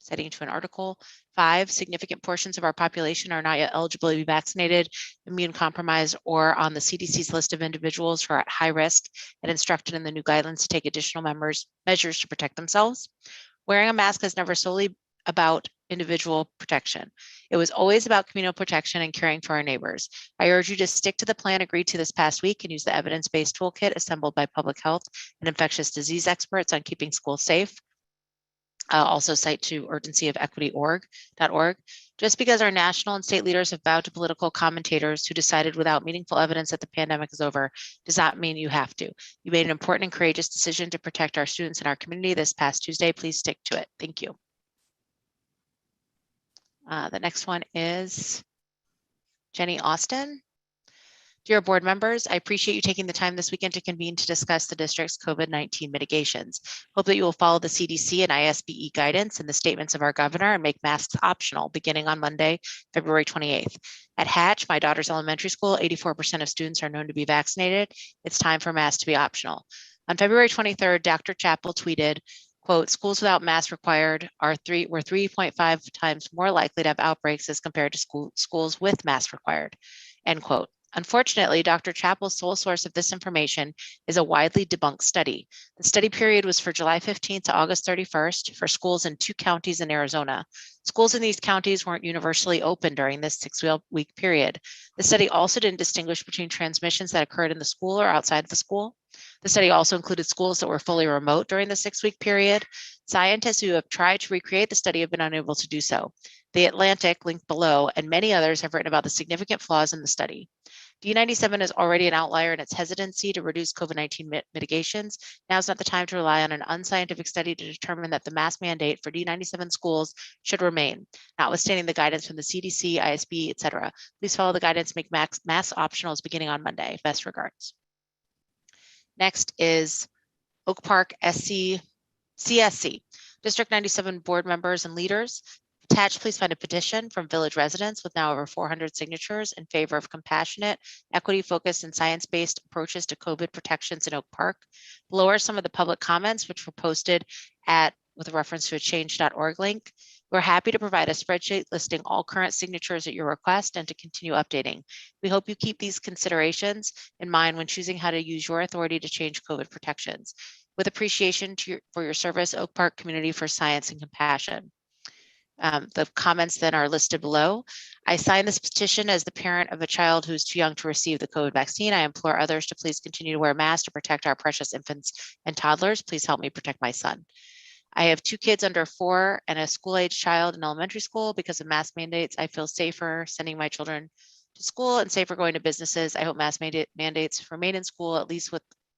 citing to an article. 5, significant portions of our population are not yet eligible to be vaccinated, immune compromised, or on the CDC's list of individuals who are at high risk and instructed in the new guidelines to take additional measures to protect themselves. Wearing a mask is never solely about individual protection. It was always about communal protection and caring for our neighbors. I urge you to stick to the plan agreed to this past week and use the evidence-based toolkit assembled by public health and infectious disease experts on keeping schools safe. I'll also cite to urgencyofequity.org. Just because our national and state leaders have bowed to political commentators who decided without meaningful evidence that the pandemic is over does not mean you have to. You made an important and courageous decision to protect our students and our community this past Tuesday. Please stick to it. Thank you. The next one is Jenny Austin. Dear board members, I appreciate you taking the time this weekend to convene to discuss the district's COVID-19 mitigations. Hope that you will follow the CDC and ISBE guidance and the statements of our governor and make masks optional beginning on Monday, February 28th. At Hatch, my daughter's elementary school, 84% of students are known to be vaccinated. It's time for masks to be optional. On February 23rd, Dr. Chappell tweeted, quote, schools without masks required were 3.5 times more likely to have outbreaks as compared to schools with masks required, end quote. Unfortunately, Dr. Chappell's sole source of this information is a widely debunked study. The study period was for July 15th to August 31st for schools in 2 counties in Arizona. Schools in these counties weren't universally open during this 6-week period. The study also didn't distinguish between transmissions that occurred in the school or outside the school. The study also included schools that were fully remote during the 6-week period. Scientists who have tried to recreate the study have been unable to do so. The Atlantic, linked below, and many others have written about the significant flaws in the study. D97 is already an outlier in its hesitancy to reduce COVID-19 mitigations. Now is not the time to rely on an unscientific study to determine that the mask mandate for D97 schools should remain, notwithstanding the guidance from the CDC, ISB, etc. Please follow the guidance, make mask optionals beginning on Monday. Best regards. Next is Oak Park CSC. District 97 board members and leaders. Attached, please find a petition from village residents with now over 400 signatures in favor of compassionate, equity-focused, and science-based approaches to COVID protections in Oak Park. Below are some of the public comments which were posted with a reference to a change.org link. We're happy to provide a spreadsheet listing all current signatures at your request and to continue updating. We hope you keep these considerations in mind when choosing how to use your authority to change COVID protections. With appreciation for your service, Oak Park Community for Science and Compassion. The comments then are listed below. I sign this petition as the parent of a child who is too young to receive the COVID vaccine. I implore others to please continue to wear masks to protect our precious infants and toddlers. Please help me protect my son. I have 2 kids under 4 and a school-age child in elementary school. Because of mask mandates, I feel safer sending my children to school and safer going to businesses. I hope mask mandates remain in school, at least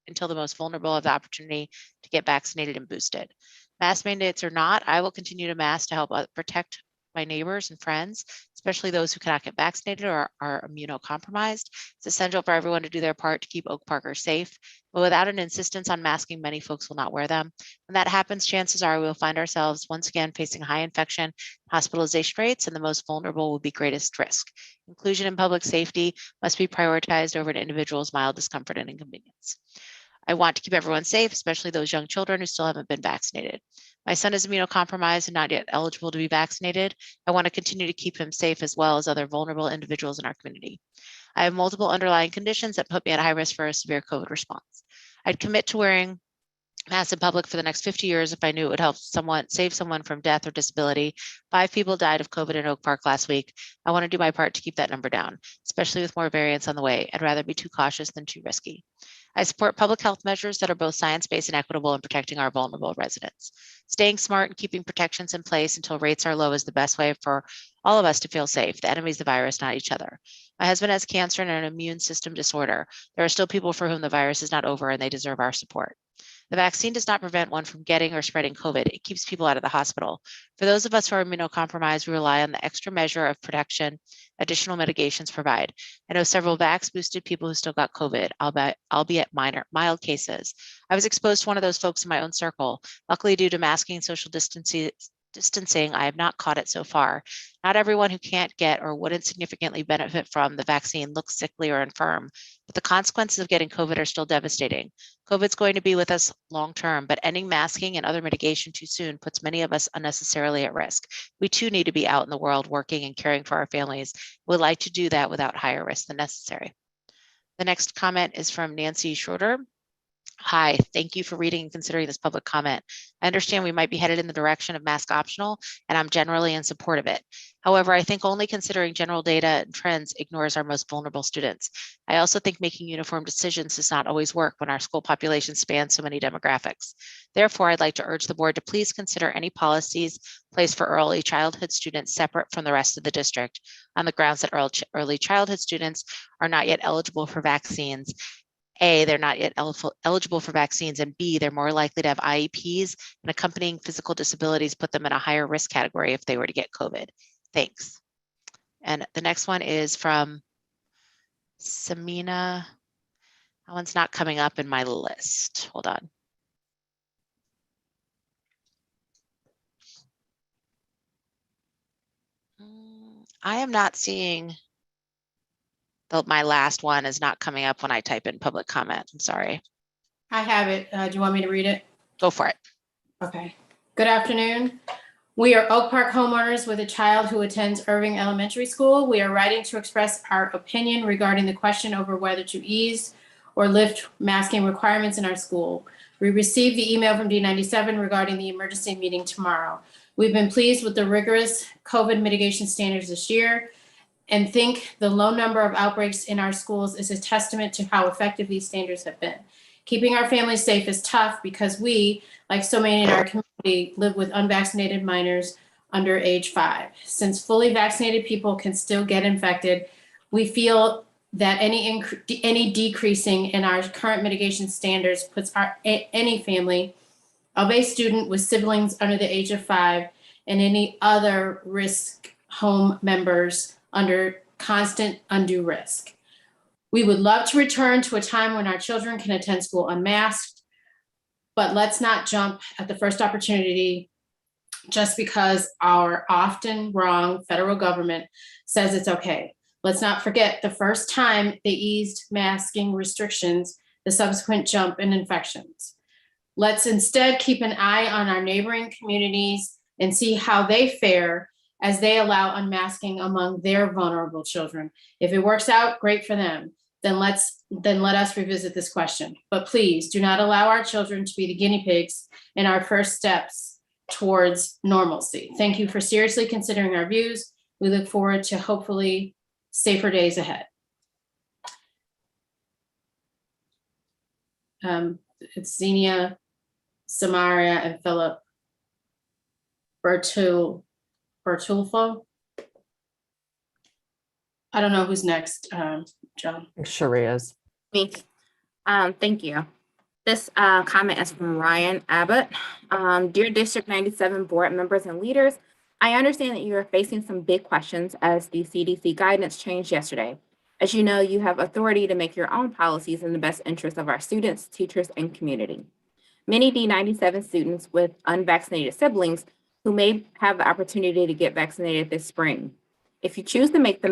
until the most vulnerable have the opportunity to get vaccinated and boosted. Mask mandates or not, I will continue to mask to help protect my neighbors and friends, especially those who cannot get vaccinated or are immunocompromised. It's essential for everyone to do their part to keep Oak Parkers safe, but without an insistence on masking, many folks will not wear them. When that happens, chances are we'll find ourselves once again facing high infection, hospitalization rates, and the most vulnerable will be greatest risk. Inclusion in public safety must be prioritized over an individual's mild discomfort and inconvenience. I want to keep everyone safe, especially those young children who still haven't been vaccinated. My son is immunocompromised and not yet eligible to be vaccinated. I want to continue to keep him safe as well as other vulnerable individuals in our community. I have multiple underlying conditions that put me at high risk for a severe COVID response. I'd commit to wearing masks in public for the next 50 years if I knew it would help save someone from death or disability. 5 people died of COVID in Oak Park last week. I want to do my part to keep that number down, especially with more variants on the way. I'd rather be too cautious than too risky. I support public health measures that are both science-based and equitable in protecting our vulnerable residents. Staying smart and keeping protections in place until rates are low is the best way for all of us to feel safe. The enemy is the virus, not each other. My husband has cancer and an immune system disorder. There are still people for whom the virus is not over and they deserve our support. The vaccine does not prevent one from getting or spreading COVID. It keeps people out of the hospital. For those of us who are immunocompromised, we rely on the extra measure of protection additional mitigations provide. I know several vax-boosted people who still got COVID, albeit mild cases. I was exposed to one of those folks in my own circle. Luckily, due to masking and social distancing, I have not caught it so far. Not everyone who can't get or wouldn't significantly benefit from the vaccine looks sickly or infirm, but the consequences of getting COVID are still devastating. COVID's going to be with us long term, but ending masking and other mitigation too soon puts many of us unnecessarily at risk. We too need to be out in the world working and caring for our families. We'd like to do that without higher risk than necessary. The next comment is from Nancy Schroeder. Hi, thank you for reading and considering this public comment. I understand we might be headed in the direction of mask optional, and I'm generally in support of it. However, I think only considering general data and trends ignores our most vulnerable students. I also think making uniform decisions does not always work when our school population spans so many demographics. Therefore, I'd like to urge the board to please consider any policies placed for early childhood students separate from the rest of the district on the grounds that early childhood students are not yet eligible for vaccines. A, they're not yet eligible for vaccines, and B, they're more likely to have IEPs and accompanying physical disabilities put them in a higher risk category if they were to get COVID. Thanks. And the next one is from Samina. That one's not coming up in my list. Hold on. I am not seeing my last one is not coming up when I type in public comment. I'm sorry. I have it. Do you want me to read it? Go for it. Okay. Good afternoon. We are Oak Park homeowners with a child who attends Irving Elementary School. We are writing to express our opinion regarding the question over whether to ease or lift masking requirements in our school. We received the email from D97 regarding the emergency meeting tomorrow. We've been pleased with the rigorous COVID mitigation standards this year and think the low number of outbreaks in our schools is a testament to how effective these standards have been. Keeping our families safe is tough because we, like so many in our community, live with unvaccinated minors under age 5. Since fully vaccinated people can still get infected, we feel that any decreasing in our current mitigation standards puts any family of a student with siblings under the age of 5 and any other risk home members under constant undue risk. We would love to return to a time when our children can attend school unmasked, but let's not jump at the first opportunity just because our often wrong federal government says it's okay. Let's not forget the first time they eased masking restrictions, the subsequent jump in infections. Let's instead keep an eye on our neighboring communities and see how they fare as they allow unmasking among their vulnerable children. If it works out, great for them. Then let us revisit this question. But please do not allow our children to be the guinea pigs in our first steps towards normalcy. Thank you for seriously considering our views. We look forward to hopefully safer days ahead. It's Xenia, Samaria, and Philip Bertulfo. I don't know who's next, John. Sharia's. Me. Thank you. This comment is from Ryan Abbott. Dear District 97 board members and leaders, I understand that you are facing some big questions as the CDC guidance changed yesterday. As you know, you have authority to make your own policies in the best interest of our students, teachers, and community. Many D97 students with unvaccinated siblings who may have the opportunity to get vaccinated this spring. If you choose to make the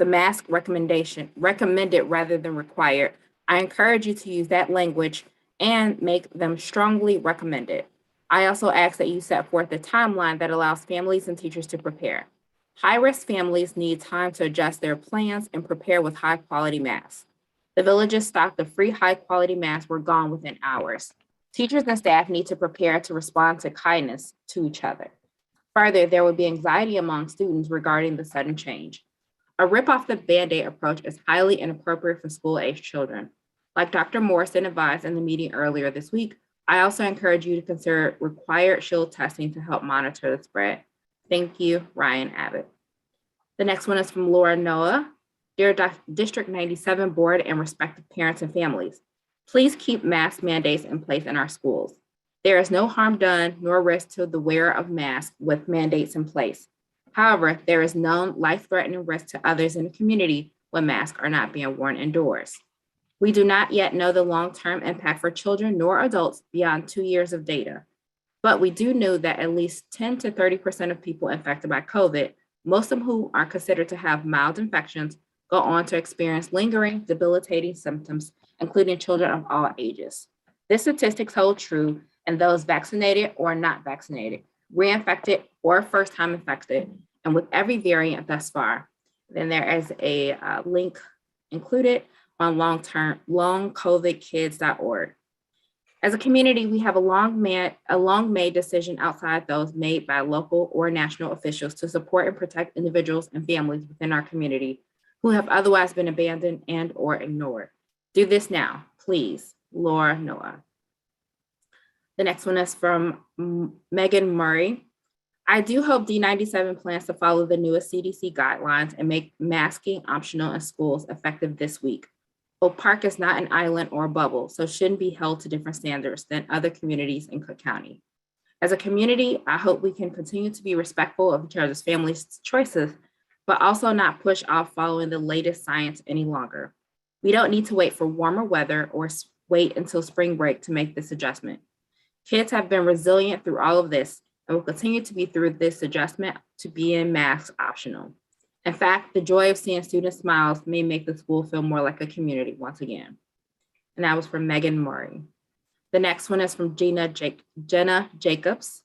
mask recommendation recommended rather than required, I encourage you to use that language and make them strongly recommended. I also ask that you set forth a timeline that allows families and teachers to prepare. High-risk families need time to adjust their plans and prepare with high-quality masks. The villages stocked of free high-quality masks were gone within hours. Teachers and staff need to prepare to respond to kindness to each other. Further, there will be anxiety among students regarding the sudden change. A rip-off-the-Band-Aid approach is highly inappropriate for school-aged children. Like Dr. Morrison advised in the meeting earlier this week, I also encourage you to consider required shield testing to help monitor the spread. Thank you, Ryan Abbott. The next one is from Laura Noah. Dear District 97 board and respective parents and families, please keep mask mandates in place in our schools. There is no harm done nor risk to the wearer of masks with mandates in place. However, there is known life-threatening risk to others in the community when masks are not being worn indoors. We do not yet know the long-term impact for children nor adults beyond 2 years of data. But we do know that at least 10 to 30% of people infected by COVID, most of whom are considered to have mild infections, go on to experience lingering, debilitating symptoms, including children of all ages. This statistics hold true in those vaccinated or not vaccinated, reinfected or first time infected, and with every variant thus far. Then there is a link included on longcovidkids.org. As a community, we have a long made decision outside those made by local or national officials to support and protect individuals and families within our community who have otherwise been abandoned and or ignored. Do this now, please. Laura Noah. The next one is from Megan Murray. I do hope D97 plans to follow the newest CDC guidelines and make masking optional in schools effective this week. Oak Park is not an island or a bubble, so shouldn't be held to different standards than other communities in Cook County. As a community, I hope we can continue to be respectful of each other's families' choices, but also not push off following the latest science any longer. We don't need to wait for warmer weather or wait until spring break to make this adjustment. Kids have been resilient through all of this and will continue to be through this adjustment to being masks optional. In fact, the joy of seeing students' smiles may make the school feel more like a community once again. And that was from Megan Murray. The next one is from Jenna Jacobs.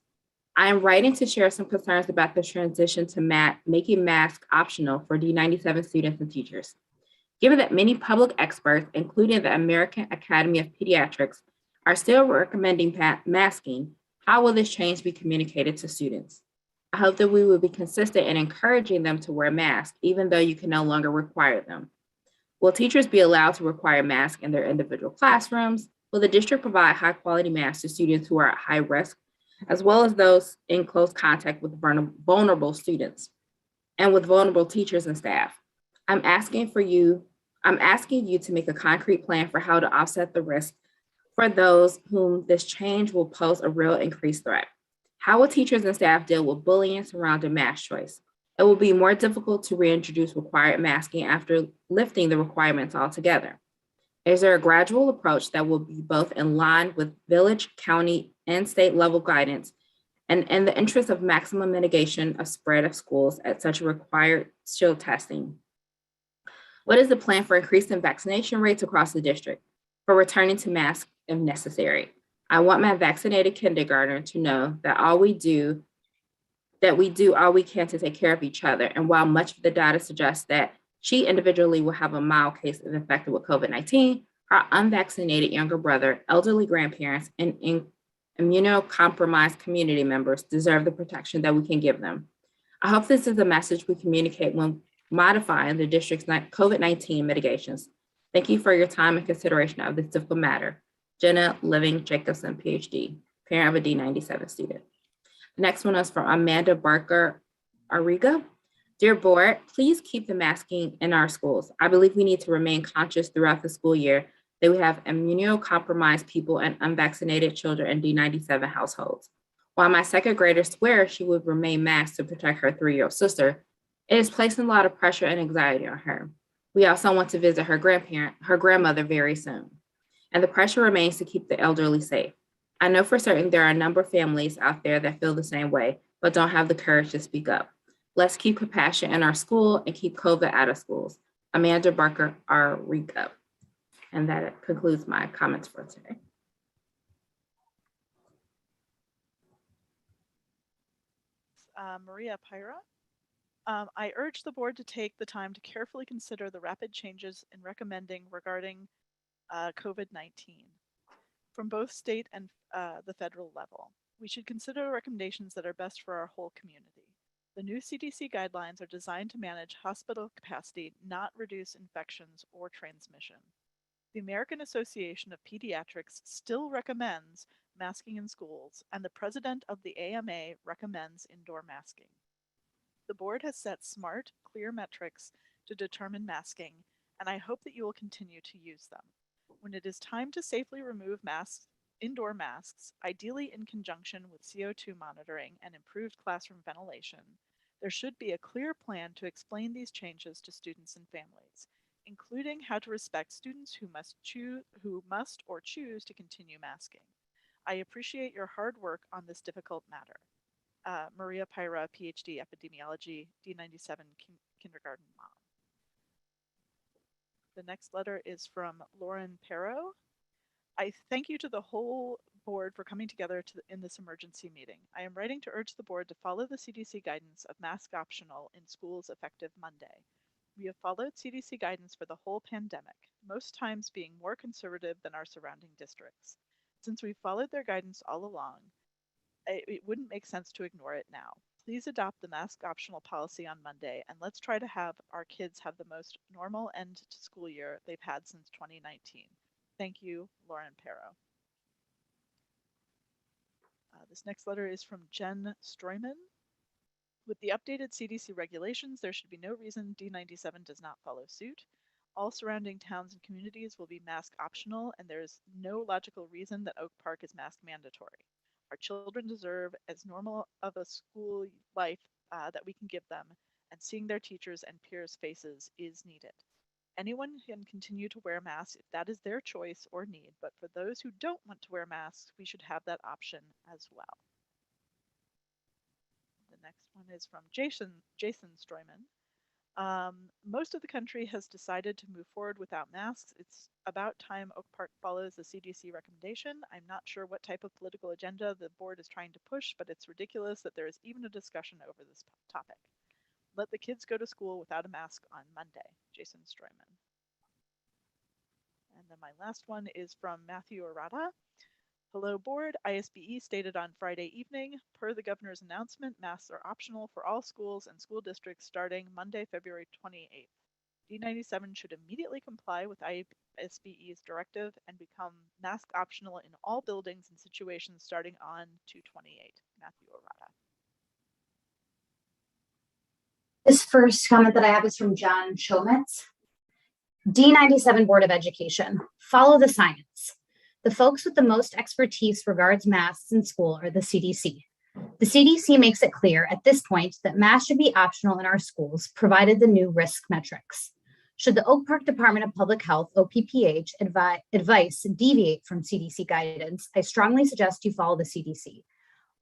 I am writing to share some concerns about the transition to making masks optional for D97 students and teachers. Given that many public experts, including the American Academy of Pediatrics, are still recommending masking, how will this change be communicated to students? I hope that we will be consistent in encouraging them to wear masks, even though you can no longer require them. Will teachers be allowed to require masks in their individual classrooms? Will the district provide high quality masks to students who are at high risk, as well as those in close contact with vulnerable students and with vulnerable teachers and staff? I'm asking you to make a concrete plan for how to offset the risk for those whom this change will pose a real increased threat. How will teachers and staff deal with bullying surrounding mask choice? It will be more difficult to reintroduce required masking after lifting the requirements altogether. Is there a gradual approach that will be both in line with village, county, and state level guidance and in the interest of maximum mitigation of spread of schools at such a required shield testing? What is the plan for increasing vaccination rates across the district, for returning to masks if necessary? I want my vaccinated kindergartner to know that we do all we can to take care of each other. And while much of the data suggests that she individually will have a mild case of infected with COVID-19, her unvaccinated younger brother, elderly grandparents, and immunocompromised community members deserve the protection that we can give them. I hope this is a message we communicate when modifying the district's COVID-19 mitigations. Thank you for your time and consideration of this difficult matter. Jenna Living Jacobson, PhD, parent of a D97 student. The next one is from Amanda Barker Arriga. Dear board, please keep the masking in our schools. I believe we need to remain conscious throughout the school year that we have immunocompromised people and unvaccinated children in D97 households. While my second grader swears she would remain masked to protect her 3-year-old sister, it is placing a lot of pressure and anxiety on her. We also want to visit her grandmother very soon. And the pressure remains to keep the elderly safe. I know for certain there are a number of families out there that feel the same way, but don't have the courage to speak up. Let's keep compassion in our school and keep COVID out of schools. Amanda Barker, Arriga. And that concludes my comments for today. Maria Pyra. I urge the board to take the time to carefully consider the rapid changes in recommending regarding COVID-19 from both state and the federal level. We should consider recommendations that are best for our whole community. The new CDC guidelines are designed to manage hospital capacity, not reduce infections or transmission. The American Association of Pediatrics still recommends masking in schools, and the president of the AMA recommends indoor masking. The board has set smart, clear metrics to determine masking, and I hope that you will continue to use them. When it is time to safely remove indoor masks, ideally in conjunction with CO2 monitoring and improved classroom ventilation, there should be a clear plan to explain these changes to students and families, including how to respect students who must or choose to continue masking. I appreciate your hard work on this difficult matter. Maria Pyra, PhD, Epidemiology, D97 Kindergarten Mom. The next letter is from Lauren Perro. I thank you to the whole board for coming together in this emergency meeting. I am writing to urge the board to follow the CDC guidance of mask optional in schools effective Monday. We have followed CDC guidance for the whole pandemic, most times being more conservative than our surrounding districts. Since we've followed their guidance all along, it wouldn't make sense to ignore it now. Please adopt the mask optional policy on Monday, and let's try to have our kids have the most normal end to school year they've had since 2019. Thank you, Lauren Perro. This next letter is from Jen Stroyman. With the updated CDC regulations, there should be no reason D97 does not follow suit. All surrounding towns and communities will be mask optional, and there is no logical reason that Oak Park is mask mandatory. Our children deserve as normal of a school life that we can give them, and seeing their teachers and peers' faces is needed. Anyone can continue to wear masks if that is their choice or need, but for those who don't want to wear masks, we should have that option as well. The next one is from Jason Stroyman. Most of the country has decided to move forward without masks. It's about time Oak Park follows the CDC recommendation. I'm not sure what type of political agenda the board is trying to push, but it's ridiculous that there is even a discussion over this topic. Let the kids go to school without a mask on Monday. Jason Stroyman. And then my last one is from Matthew Arata. Hello board, ISBE stated on Friday evening, per the governor's announcement, masks are optional for all schools and school districts starting Monday, February 28th. D97 should immediately comply with ISBE's directive and become mask optional in all buildings and situations starting on 2/28. Matthew Arata. This first comment that I have is from John Chometz. D97 Board of Education, follow the science. The folks with the most expertise regards masks in school are the CDC. The CDC makes it clear at this point that masks should be optional in our schools, provided the new risk metrics. Should the Oak Park Department of Public Health, OPPH, advice deviate from CDC guidance, I strongly suggest you follow the CDC.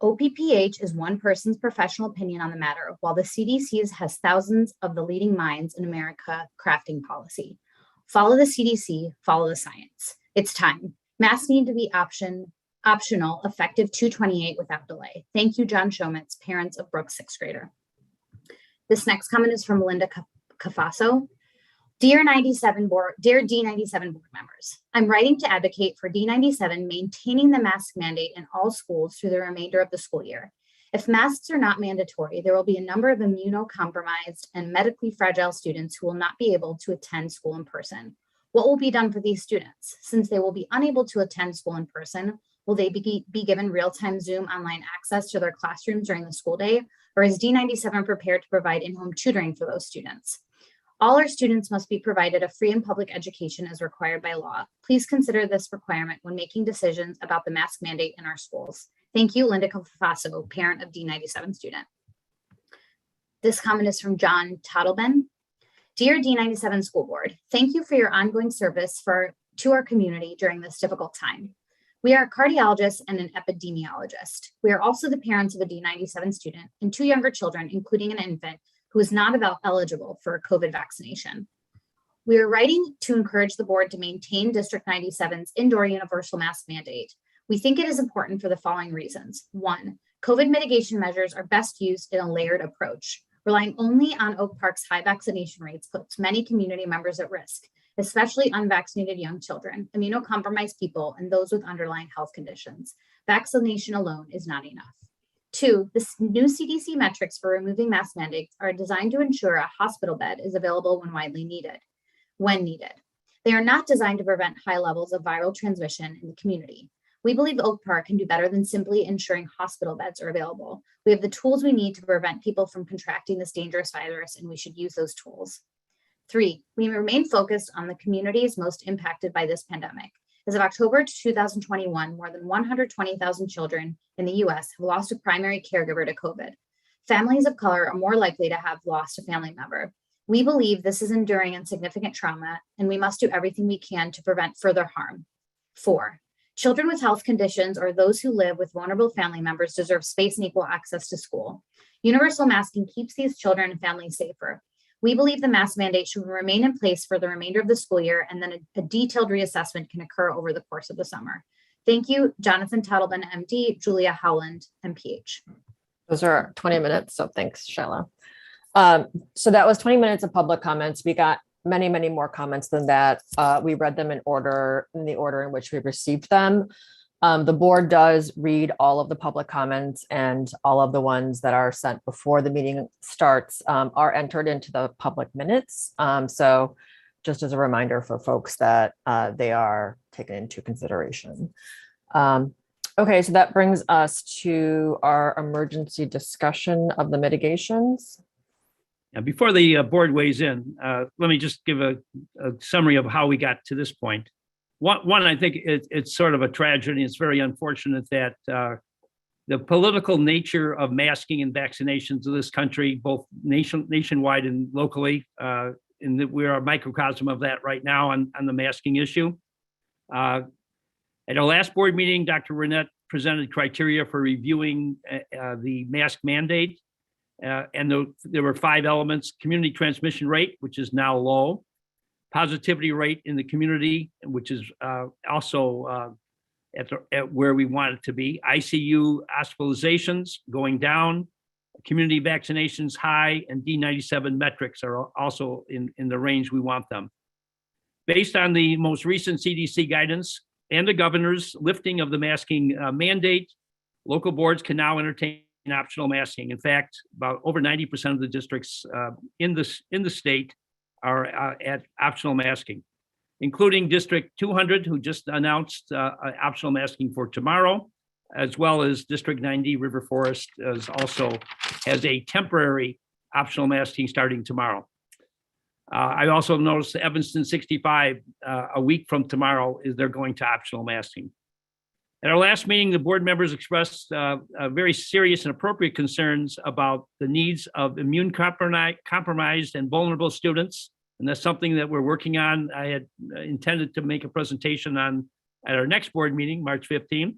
OPPH is one person's professional opinion on the matter, while the CDC has thousands of the leading minds in America crafting policy. Follow the CDC, follow the science. It's time. Masks need to be optional, effective 2/28 without delay. Thank you, John Chometz, parents of Brooke's 6th grader. This next comment is from Linda Cafaso. Dear D97 board members, I'm writing to advocate for D97 maintaining the mask mandate in all schools through the remainder of the school year. If masks are not mandatory, there will be a number of immunocompromised and medically fragile students who will not be able to attend school in person. What will be done for these students? Since they will be unable to attend school in person, will they be given real-time Zoom online access to their classrooms during the school day? Or is D97 prepared to provide in-home tutoring for those students? All our students must be provided a free and public education as required by law. Please consider this requirement when making decisions about the mask mandate in our schools. Thank you, Linda Cafaso, parent of D97 student. This comment is from John Tottleben. Dear D97 School Board, thank you for your ongoing service to our community during this difficult time. We are a cardiologist and an epidemiologist. We are also the parents of a D97 student and 2 younger children, including an infant, who is not eligible for a COVID vaccination. We are writing to encourage the board to maintain District 97's indoor universal mask mandate. We think it is important for the following reasons. 1, COVID mitigation measures are best used in a layered approach. Relying only on Oak Park's high vaccination rates puts many community members at risk, especially unvaccinated young children, immunocompromised people, and those with underlying health conditions. Vaccination alone is not enough. 2, the new CDC metrics for removing mask mandates are designed to ensure a hospital bed is available when needed. They are not designed to prevent high levels of viral transmission in the community. We believe Oak Park can do better than simply ensuring hospital beds are available. We have the tools we need to prevent people from contracting this dangerous virus, and we should use those tools. 3, we remain focused on the communities most impacted by this pandemic. As of October 2021, more than 120,000 children in the US have lost a primary caregiver to COVID. Families of color are more likely to have lost a family member. We believe this is enduring and significant trauma, and we must do everything we can to prevent further harm. 4, Children with health conditions or those who live with vulnerable family members deserve space and equal access to school. Universal masking keeps these children and families safer. We believe the mask mandate should remain in place for the remainder of the school year, and then a detailed reassessment can occur over the course of the summer. Thank you, Jonathan Tattleman, MD, Julia Howland, MPH. Those are 20 minutes, so thanks, Shayla. So that was 20 minutes of public comments. We got many, many more comments than that. We read them in the order in which we received them. The board does read all of the public comments, and all of the ones that are sent before the meeting starts are entered into the public minutes. So just as a reminder for folks that they are taken into consideration. Okay, so that brings us to our emergency discussion of the mitigations. Now, before the board weighs in, let me just give a summary of how we got to this point. One, I think it's sort of a tragedy. It's very unfortunate that the political nature of masking and vaccinations in this country, both nationwide and locally, and that we are a microcosm of that right now on the masking issue. At our last board meeting, Dr. Burnett presented criteria for reviewing the mask mandate. And there were 5 elements: community transmission rate, which is now low; positivity rate in the community, which is also at where we want it to be; ICU hospitalizations going down; community vaccinations high; and D97 metrics are also in the range we want them. Based on the most recent CDC guidance and the governor's lifting of the masking mandate, local boards can now entertain optional masking. In fact, about over 90% of the districts in the state are at optional masking, including District 200, who just announced optional masking for tomorrow, as well as District 90, River Forest, has a temporary optional masking starting tomorrow. I also noticed Evanston 65, a week from tomorrow, they're going to optional masking. At our last meeting, the board members expressed very serious and appropriate concerns about the needs of immune compromised and vulnerable students. And that's something that we're working on. I had intended to make a presentation on at our next board meeting, March 15th.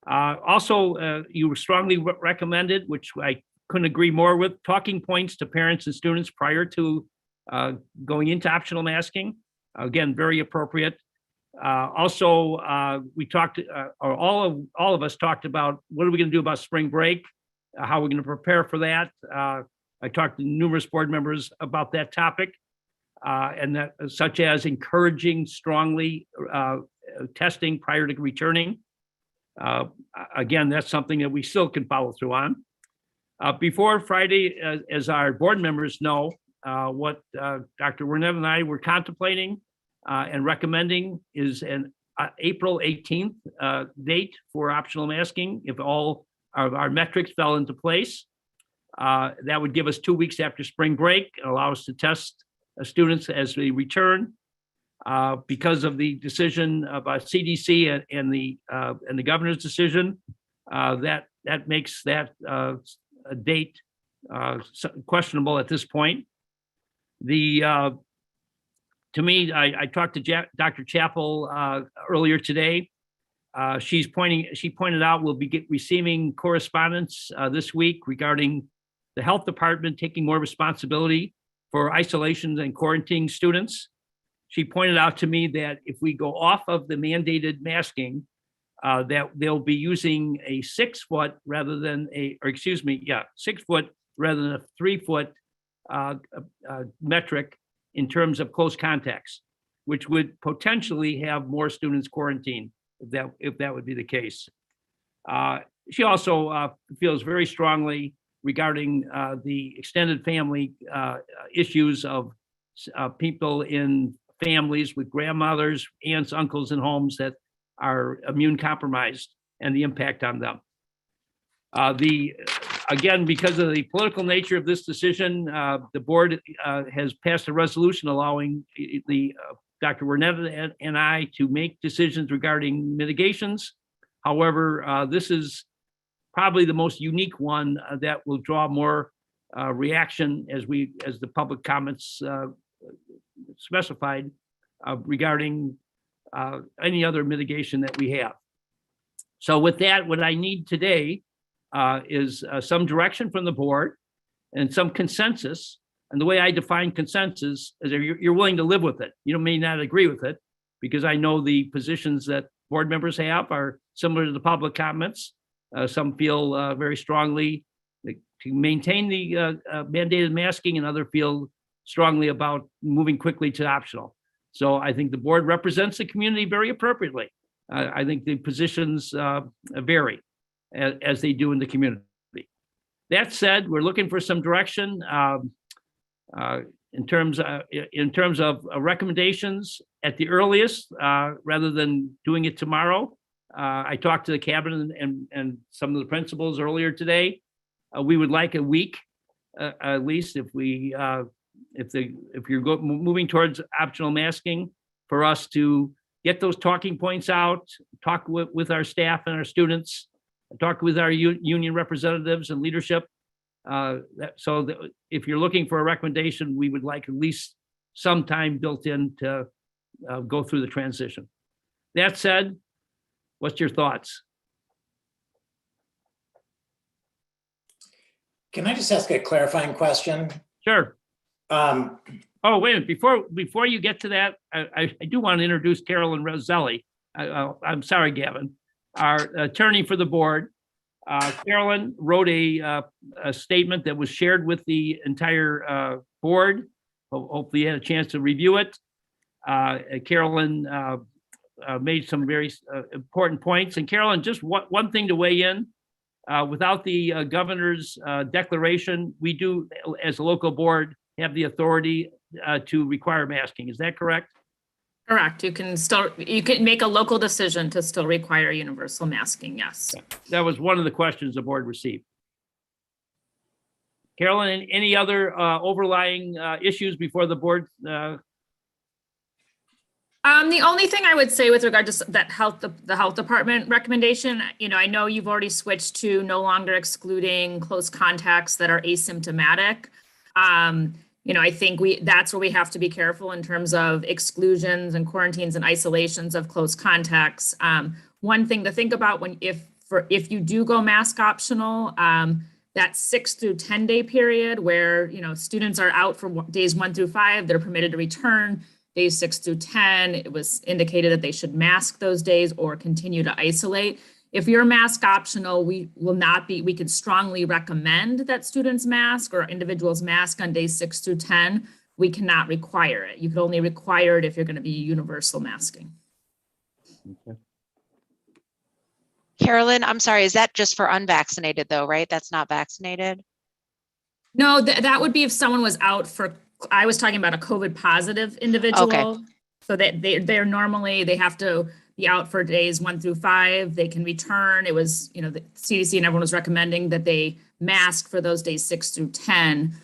Also, you strongly recommended, which I couldn't agree more with, talking points to parents and students prior to going into optional masking. Again, very appropriate. Also, we talked, or all of us talked about what are we going to do about spring break, how we're going to prepare for that. I talked to numerous board members about that topic, and that such as encouraging strongly testing prior to returning. Again, that's something that we still can follow through on. Before Friday, as our board members know, what Dr. Burnett and I were contemplating and recommending is an April 18th date for optional masking. If all of our metrics fell into place, that would give us 2 weeks after spring break and allow us to test students as they return. Because of the decision about CDC and the governor's decision, that makes that date questionable at this point. To me, I talked to Dr. Chappell earlier today. She pointed out we'll be receiving correspondence this week regarding the health department taking more responsibility for isolation and quarantining students. She pointed out to me that if we go off of the mandated masking, that they'll be using a 6 foot rather than 6 foot rather than a 3 foot metric in terms of close contacts, which would potentially have more students quarantined if that would be the case. She also feels very strongly regarding the extended family issues of people in families with grandmothers, aunts, uncles in homes that are immune compromised and the impact on them. Again, because of the political nature of this decision, the board has passed a resolution allowing Dr. Burnett and I to make decisions regarding mitigations. However, this is probably the most unique one that will draw more reaction as the public comments specified regarding any other mitigation that we have. So with that, what I need today is some direction from the board and some consensus. And the way I define consensus is if you're willing to live with it. You may not agree with it, because I know the positions that board members have are similar to the public comments. Some feel very strongly to maintain the mandated masking, and others feel strongly about moving quickly to optional. So I think the board represents the community very appropriately. I think the positions vary as they do in the community. That said, we're looking for some direction in terms of recommendations at the earliest, rather than doing it tomorrow. I talked to the cabinet and some of the principals earlier today. We would like a week, at least, if you're moving towards optional masking, for us to get those talking points out, talk with our staff and our students, talk with our union representatives and leadership. If you're looking for a recommendation, we would like at least some time built in to go through the transition. That said, what's your thoughts? Can I just ask a clarifying question? Sure. Oh, wait a minute. Before you get to that, I do want to introduce Carolyn Roselli. I'm sorry, Gavin, our attorney for the board. Carolyn wrote a statement that was shared with the entire board. Hopefully you had a chance to review it. Carolyn made some very important points. And Carolyn, just one thing to weigh in. Without the governor's declaration, we do, as a local board, have the authority to require masking. Is that correct? Correct. You can make a local decision to still require universal masking. Yes. That was one of the questions the board received. Carolyn, any other overlying issues before the board? The only thing I would say with regard to that the health department recommendation, I know you've already switched to no longer excluding close contacts that are asymptomatic. I think that's where we have to be careful in terms of exclusions and quarantines and isolations of close contacts. One thing to think about if you do go mask optional, that 6 through 10 day period where students are out for days 1 through 5, they're permitted to return. Days 6 through 10, it was indicated that they should mask those days or continue to isolate. If you're mask optional, we could strongly recommend that students mask or individuals mask on days 6 through 10. We cannot require it. You could only require it if you're going to be universal masking. Okay. Carolyn, I'm sorry, is that just for unvaccinated though, right? That's not vaccinated? No, that would be if someone was out I was talking about a COVID positive individual. Okay. So that they have to be out for days 1 through 5. They can return. It was, the CDC and everyone was recommending that they mask for those days 6 through 10.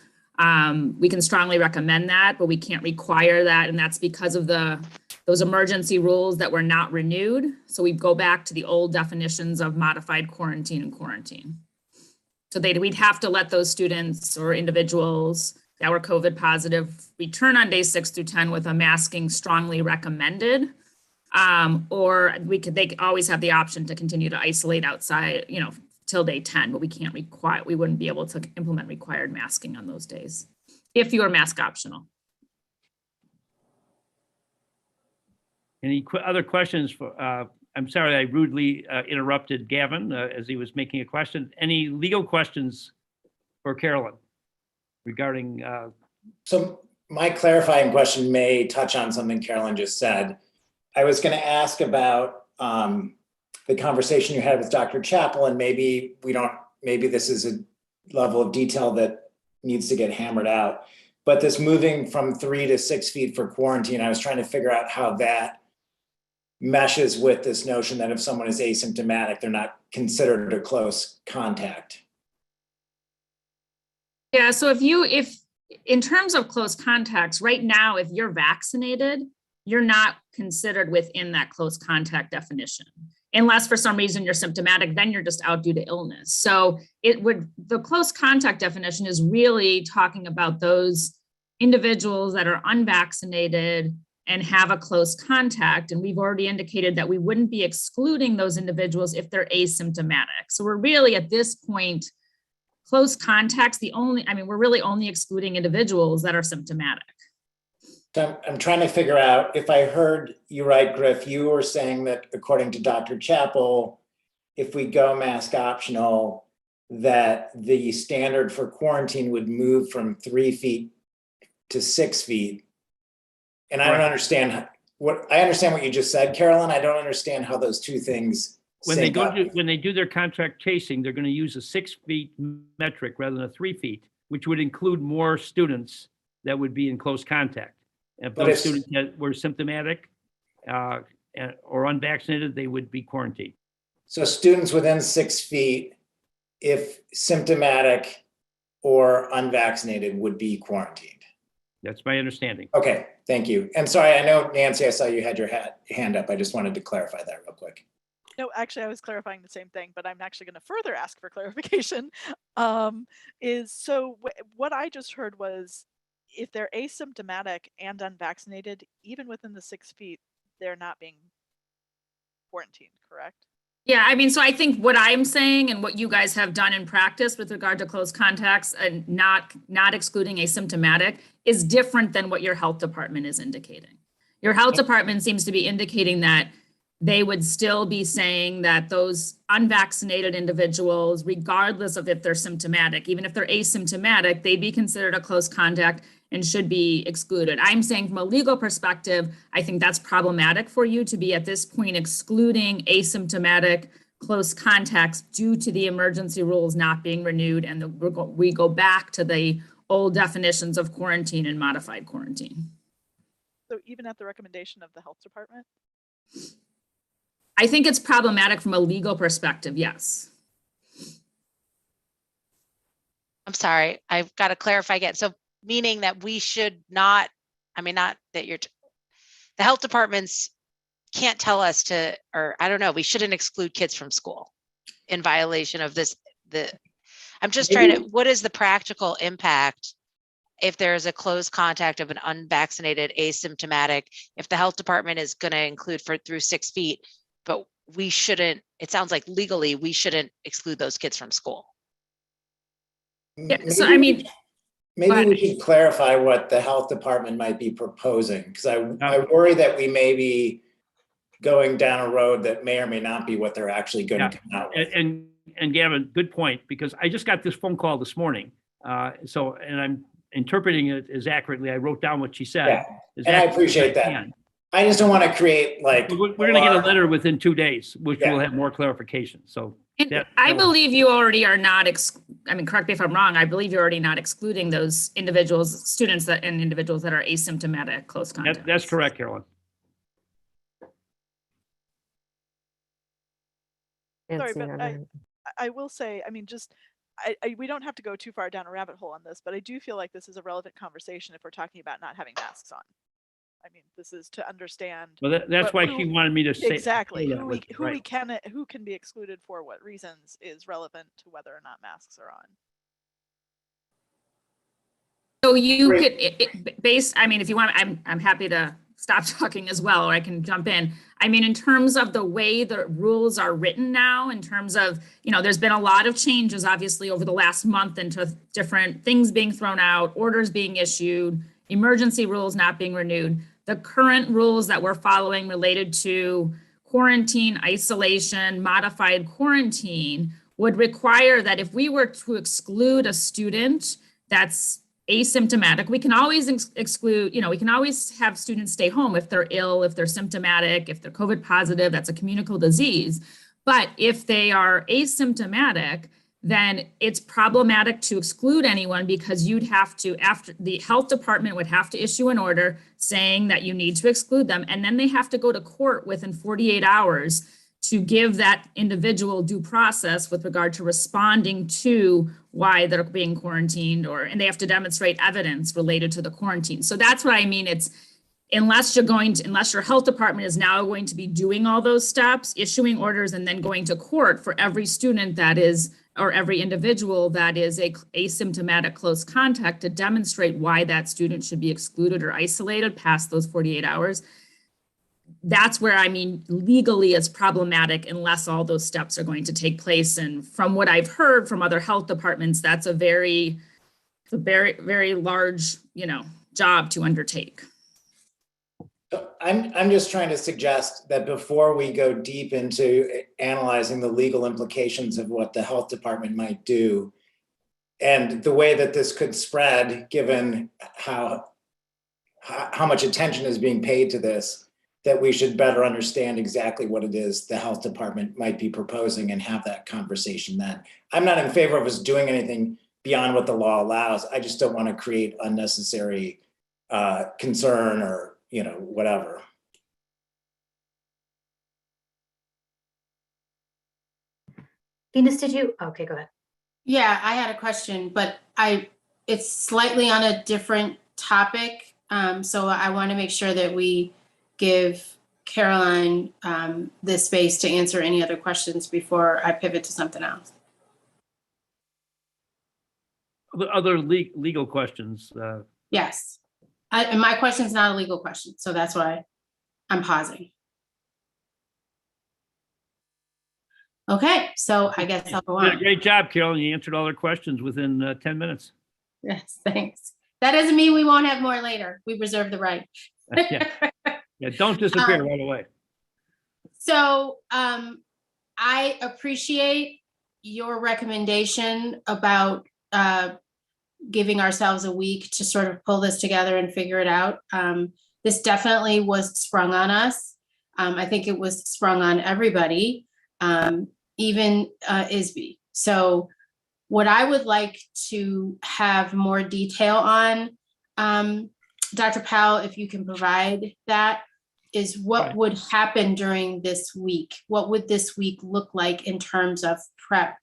We can strongly recommend that, but we can't require that. And that's because of those emergency rules that were not renewed. So we go back to the old definitions of modified quarantine and quarantine. So we'd have to let those students or individuals that were COVID positive return on days 6 through 10 with a masking strongly recommended. Or they always have the option to continue to isolate outside, till day 10, but we wouldn't be able to implement required masking on those days if you are mask optional. Any other questions for, I'm sorry, I rudely interrupted Gavin as he was making a question. Any legal questions for Carolyn regarding? So my clarifying question may touch on something Carolyn just said. I was going to ask about the conversation you had with Dr. Chappell, and maybe this is a level of detail that needs to get hammered out. But this moving from 3 to 6 feet for quarantine, I was trying to figure out how that meshes with this notion that if someone is asymptomatic, they're not considered a close contact. Yeah, so if in terms of close contacts, right now, if you're vaccinated, you're not considered within that close contact definition. Unless for some reason you're symptomatic, then you're just out due to illness. So the close contact definition is really talking about those individuals that are unvaccinated and have a close contact. And we've already indicated that we wouldn't be excluding those individuals if they're asymptomatic. So we're really at this point, close contacts, we're really only excluding individuals that are symptomatic. So I'm trying to figure out if I heard you right, Griff, you were saying that according to Dr. Chappell, if we go mask optional, that the standard for quarantine would move from 3 feet to 6 feet. And I don't understand I understand what you just said, Carolyn. I don't understand how those two things When they sync up. when they do their contract tracing, they're going to use a 6 feet metric rather than a 3 feet, which would include more students that would be in close contact. If But those if- students that were symptomatic or unvaccinated, they would be quarantined. So students within 6 feet, if symptomatic or unvaccinated, would be quarantined. That's my understanding. Okay, thank you. And sorry, I know, Nancy, I saw you had your hand up. I just wanted to clarify that real quick. No, actually, I was clarifying the same thing, but I'm actually going to further ask for clarification. What I just heard was if they're asymptomatic and unvaccinated, even within the 6 feet, they're not being quarantined, correct? Yeah, so I think what I'm saying and what you guys have done in practice with regard to close contacts and not excluding asymptomatic is different than what your health department is indicating. Your health department seems to be indicating that they would still be saying that those unvaccinated individuals, regardless of if they're symptomatic, even if they're asymptomatic, they'd be considered a close contact and should be excluded. I'm saying from a legal perspective, I think that's problematic for you to be at this point excluding asymptomatic close contacts due to the emergency rules not being renewed, and we go back to the old definitions of quarantine and modified quarantine. So even at the recommendation of the health department? I think it's problematic from a legal perspective, yes. I'm sorry, I've got to clarify again. So meaning that we should not, not that the health departments can't tell us to, or I don't know, we shouldn't exclude kids from school in violation of this. I'm just trying to, what is the practical impact if there's a close contact of an unvaccinated asymptomatic, if the health department is going to include through 6 feet, but we shouldn't, it sounds like legally we shouldn't exclude those kids from school. Yeah, so Maybe we should clarify what the health department might be proposing, because I worry that we may be going down a road that may or may not be what they're actually going to come out with. And Gavin, good point, because I just got this phone call this morning. And I'm interpreting it as accurately. I wrote down what she said. Yeah, and I appreciate that. I just don't want to create like. We're going to get a letter within 2 days, which will have more clarification. So I believe you already are not, correct me if I'm wrong, I believe you're already not excluding those individuals, students and individuals that are asymptomatic close contacts. That's correct, Carolyn. Sorry, but I will say, we don't have to go too far down a rabbit hole on this, but I do feel like this is a relevant conversation if we're talking about not having masks on. This is to understand. Well, that's why she wanted me to say exactly who can be excluded for what reasons is relevant to whether or not masks are on. So you could, if you want, I'm happy to stop talking as well, or I can jump in. In terms of the way the rules are written now, in terms of, there's been a lot of changes, obviously, over the last month into different things being thrown out, orders being issued, emergency rules not being renewed. The current rules that we're following related to quarantine, isolation, modified quarantine would require that if we were to exclude a student that's asymptomatic, we can always exclude, we can always have students stay home if they're ill, if they're symptomatic, if they're COVID positive, that's a communicable disease. But if they are asymptomatic, then it's problematic to exclude anyone, because you'd have to, after the health department would have to issue an order saying that you need to exclude them. And then they have to go to court within 48 hours to give that individual due process with regard to responding to why they're being quarantined, and they have to demonstrate evidence related to the quarantine. So that's what I mean. It's unless your health department is now going to be doing all those steps, issuing orders, and then going to court for every student that is or every individual that is a asymptomatic close contact to demonstrate why that student should be excluded or isolated past those 48 hours. That's where, I mean, legally it's problematic unless all those steps are going to take place. And from what I've heard from other health departments, that's a very, very large, job to undertake. So I'm just trying to suggest that before we go deep into analyzing the legal implications of what the health department might do and the way that this could spread, given how much attention is being paid to this, that we should better understand exactly what it is the health department might be proposing and have that conversation then. I'm not in favor of us doing anything beyond what the law allows. I just don't want to create unnecessary concern or whatever. Venus, did you? Okay, go ahead. Yeah, I had a question, but it's slightly on a different topic. So I want to make sure that we give Caroline the space to answer any other questions before I pivot to something else. Other legal questions? Yes. And my question is not a legal question, so that's why I'm pausing. Okay, so I guess I'll go You did a on. great job, Carolyn. You answered all their questions within 10 minutes. Yes, thanks. That doesn't mean we won't have more later. We reserve the right. Yeah, don't disappear right away. So I appreciate your recommendation about giving ourselves a week to sort of pull this together and figure it out. This definitely was sprung on us. I think it was sprung on everybody, even ISB. So what I would like to have more detail on, Dr. Powell, if you can provide that, is what Right. would happen during this week? What would this week look like in terms of prep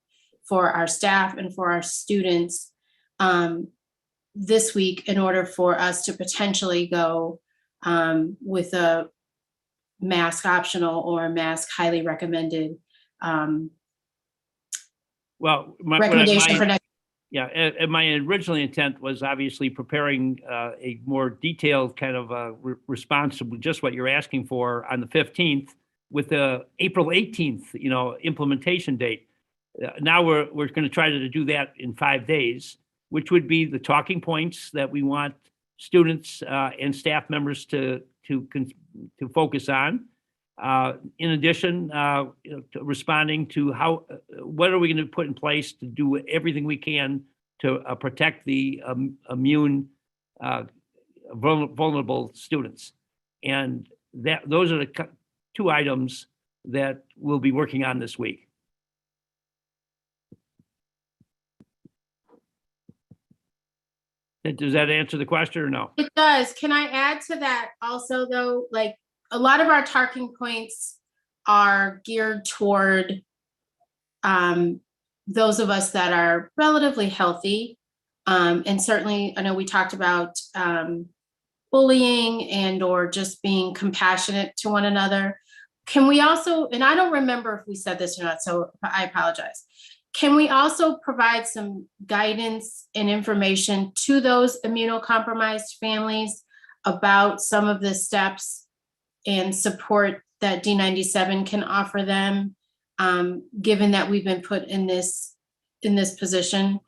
for our staff and for our students this week in order for us to potentially go with a mask optional or mask highly recommended Well, recommendation for next. Yeah, and my original intent was obviously preparing a more detailed kind of response to just what you're asking for on the 15th with the April 18th, implementation date. Now we're going to try to do that in 5 days, which would be the talking points that we want students and staff members to focus on. In addition, to responding to what are we going to put in place to do everything we can to protect the immune vulnerable students. And those are the two items that we'll be working on this week. Does that answer the question or no? It does. Can I add to that also though, like a lot of our talking points are geared toward those of us that are relatively healthy. And certainly I know we talked about bullying and or just being compassionate to one another. Can we also, and I don't remember if we said this or not, so I apologize. Can we also provide some guidance and information to those immunocompromised families about some of the steps and support that D97 can offer them, given that we've been put in this position,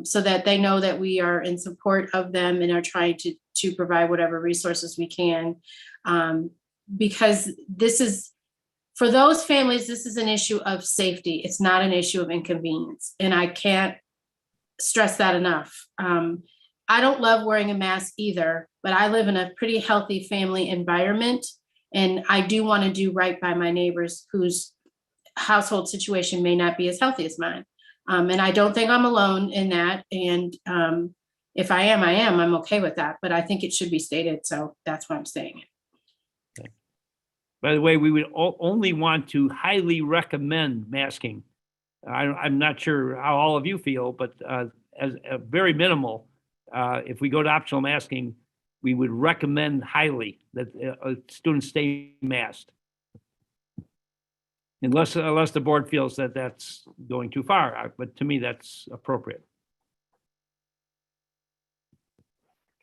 so that they know that we are in support of them and are trying to provide whatever resources we can, because this is, for those families, this is an issue of safety. It's not an issue of inconvenience. And I can't stress that enough. I don't love wearing a mask either, but I live in a pretty healthy family environment. And I do want to do right by my neighbors whose household situation may not be as healthy as mine. And I don't think I'm alone in that. And if I am, I'm okay with that. But I think it should be stated. So that's why I'm saying it. By the way, we would only want to highly recommend masking. I'm not sure how all of you feel, but as a very minimal, if we go to optional masking, we would recommend highly that students stay masked. unless the board feels that that's going too far. But to me, that's appropriate.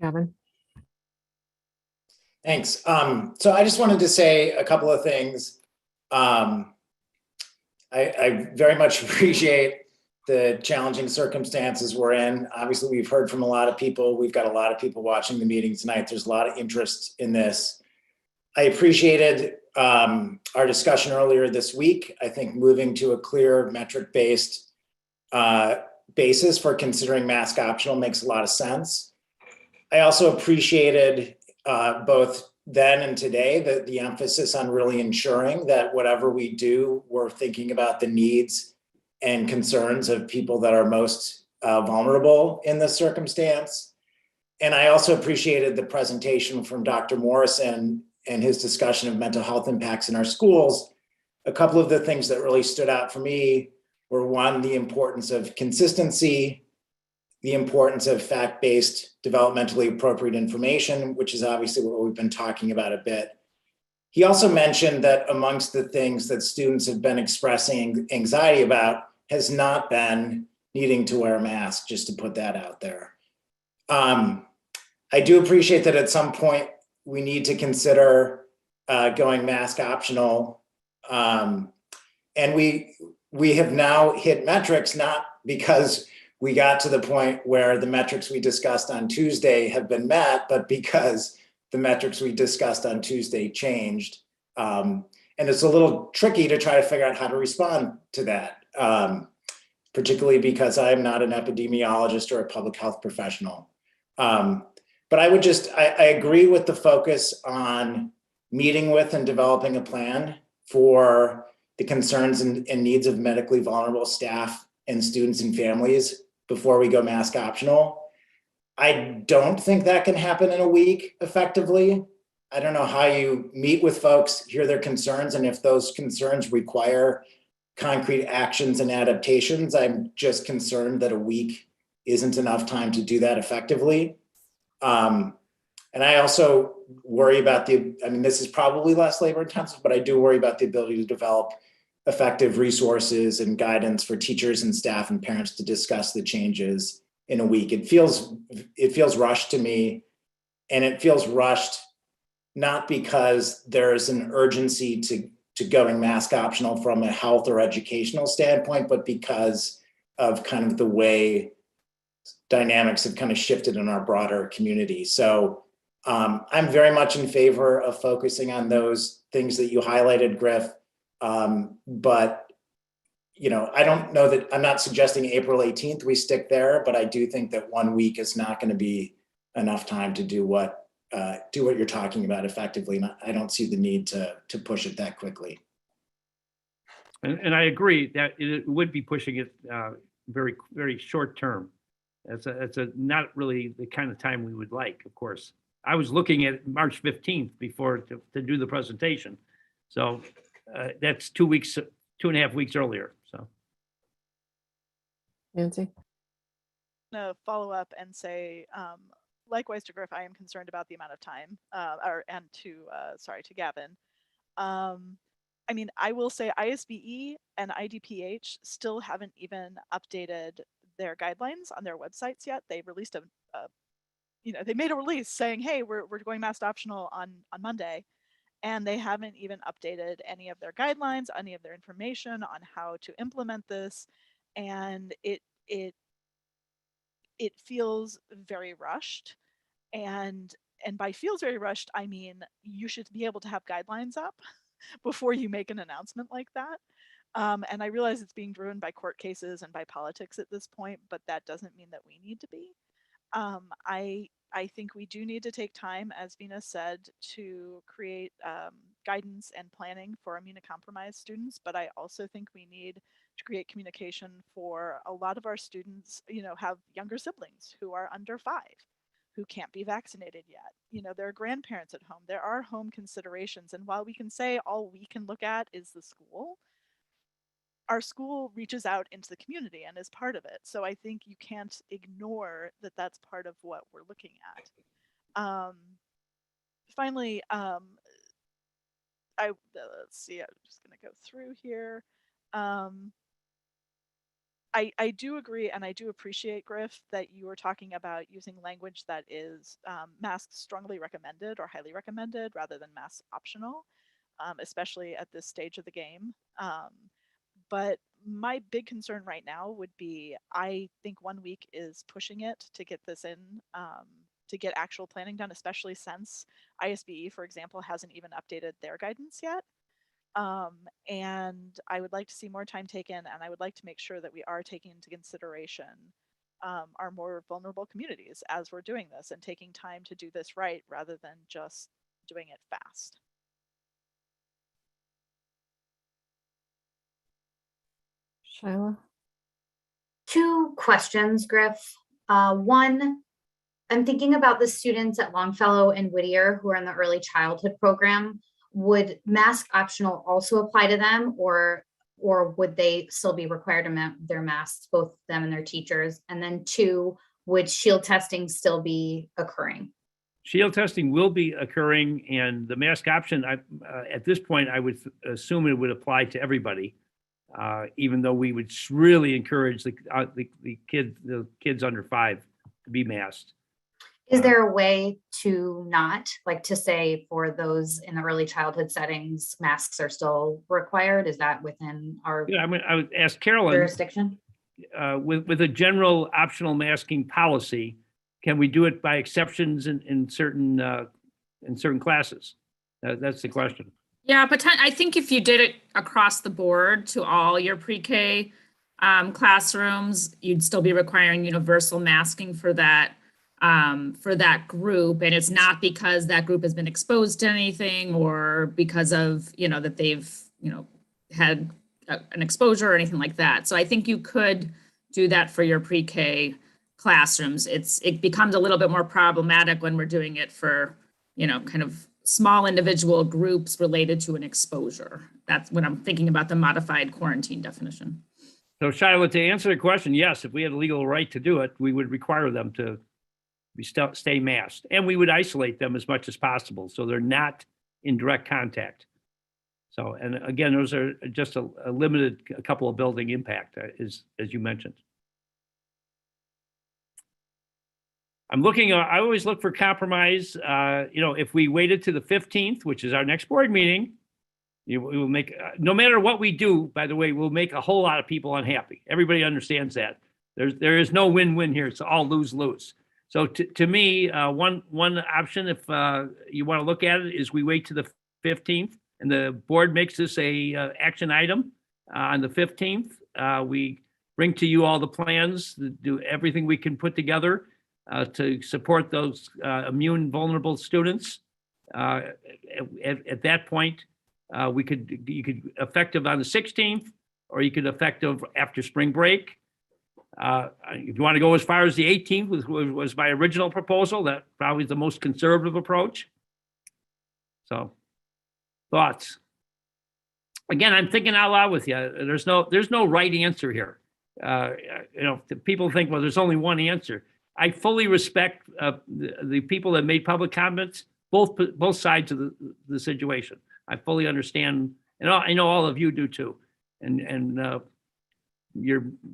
Gavin? Thanks. So I just wanted to say a couple of things. I very much appreciate the challenging circumstances we're in. Obviously, we've heard from a lot of people. We've got a lot of people watching the meeting tonight. There's a lot of interest in this. I appreciated our discussion earlier this week. I think moving to a clear metric-based basis for considering mask optional makes a lot of sense. I also appreciated both then and today the emphasis on really ensuring that whatever we do, we're thinking about the needs and concerns of people that are most vulnerable in this circumstance. And I also appreciated the presentation from Dr. Morrison and his discussion of mental health impacts in our schools. A couple of the things that really stood out for me were, one, the importance of consistency, the importance of fact-based, developmentally appropriate information, which is obviously what we've been talking about a bit. He also mentioned that amongst the things that students have been expressing anxiety about has not been needing to wear a mask, just to put that out there. I do appreciate that at some point we need to consider going mask optional. And we have now hit metrics, not because we got to the point where the metrics we discussed on Tuesday have been met, but because the metrics we discussed on Tuesday changed. And it's a little tricky to try to figure out how to respond to that, particularly because I'm not an epidemiologist or a public health professional. But I would I agree with the focus on meeting with and developing a plan for the concerns and needs of medically vulnerable staff and students and families before we go mask optional. I don't think that can happen in a week effectively. I don't know how you meet with folks, hear their concerns, and if those concerns require concrete actions and adaptations. I'm just concerned that a week isn't enough time to do that effectively. And I also worry about this is probably less labor intensive, but I do worry about the ability to develop effective resources and guidance for teachers and staff and parents to discuss the changes in a week. It feels rushed to me, and it feels rushed not because there's an urgency to going mask optional from a health or educational standpoint, but because of kind of the way dynamics have kind of shifted in our broader community. So I'm very much in favor of focusing on those things that you highlighted, Griff. But I don't know that I'm not suggesting April 18th we stick there, but I do think that 1 week is not going to be enough time to do what you're talking about effectively. And I don't see the need to push it that quickly. And I agree that it would be pushing it very, very short term. It's not really the kind of time we would like, of course. I was looking at March 15th before to do the presentation. So that's 2.5 weeks earlier. So. Nancy? To follow up and say, likewise to Griff, I am concerned about the amount of time, to Gavin. I will say ISBE and IDPH still haven't even updated their guidelines on their websites yet. They released they made a release saying, hey, we're going mask optional on Monday. And they haven't even updated any of their guidelines, any of their information on how to implement this. And it feels very rushed. And by feels very rushed, I mean, you should be able to have guidelines up before you make an announcement like that. And I realize it's being driven by court cases and by politics at this point, but that doesn't mean that we need to be. I think we do need to take time, as Vina said, to create guidance and planning for immunocompromised students, but I also think we need to create communication for a lot of our students, have younger siblings who are under 5, who can't be vaccinated yet. There are grandparents at home. There are home considerations. And while we can say all we can look at is the school, our school reaches out into the community and is part of it. So I think you can't ignore that that's part of what we're looking at. Finally, let's see, I'm just going to go through here. I do agree, and I do appreciate, Griff, that you were talking about using language that is masks strongly recommended or highly recommended rather than masks optional, especially at this stage of the game. But my big concern right now would be, I think 1 week is pushing it to get this in, to get actual planning done, especially since ISBE, for example, hasn't even updated their guidance yet. And I would like to see more time taken, and I would like to make sure that we are taking into consideration our more vulnerable communities as we're doing this, and taking time to do this right rather than just doing it fast. Shyla? 2 questions, Griff. One, I'm thinking about the students at Longfellow and Whittier who are in the early childhood program. Would mask optional also apply to them, or would they still be required to their masks, both them and their teachers? And then 2, would shield testing still be occurring? Shield testing will be occurring, and the mask option, at this point, I would assume it would apply to everybody, even though we would really encourage the kids under 5 to be masked. Is there a way to not, like, to say for those in the early childhood settings, masks are still required? Is that within our Yeah, I would ask Carolyn, jurisdiction? with a general optional masking policy, can we do it by exceptions in certain classes? That's the question. Yeah, but I think if you did it across the board to all your pre-K classrooms, you'd still be requiring universal masking for that group. And it's not because that group has been exposed to anything, or because of, that they've, had an exposure or anything like that. So I think you could do that for your pre-K classrooms. It becomes a little bit more problematic when we're doing it for, kind of small individual groups related to an exposure. That's when I'm thinking about the modified quarantine definition. So Shyla, to answer the question, yes, if we had a legal right to do it, we would require them to stay masked, and we would isolate them as much as possible so they're not in direct contact. So, and again, those are just a limited couple of building impact, as you mentioned. I always look for compromise. If we waited to the 15th, which is our next board meeting, we will make, no matter what we do, by the way, we'll make a whole lot of people unhappy. Everybody understands that. There is no win-win here. It's all lose-lose. So to me, one option, if you want to look at it, is we wait to the 15th, and the board makes this a action item on the 15th. We bring to you all the plans, do everything we can put together to support those immune vulnerable students. At that point, you could effective on the 16th, or you could effective after spring break. If you want to go as far as the 18th, was my original proposal, that probably is the most conservative approach. So, thoughts? Again, I'm thinking out loud with you. There's no right answer here. People think, well, there's only one answer. I fully respect the people that made public comments, both sides of the situation. I fully understand, and I know all of you do too.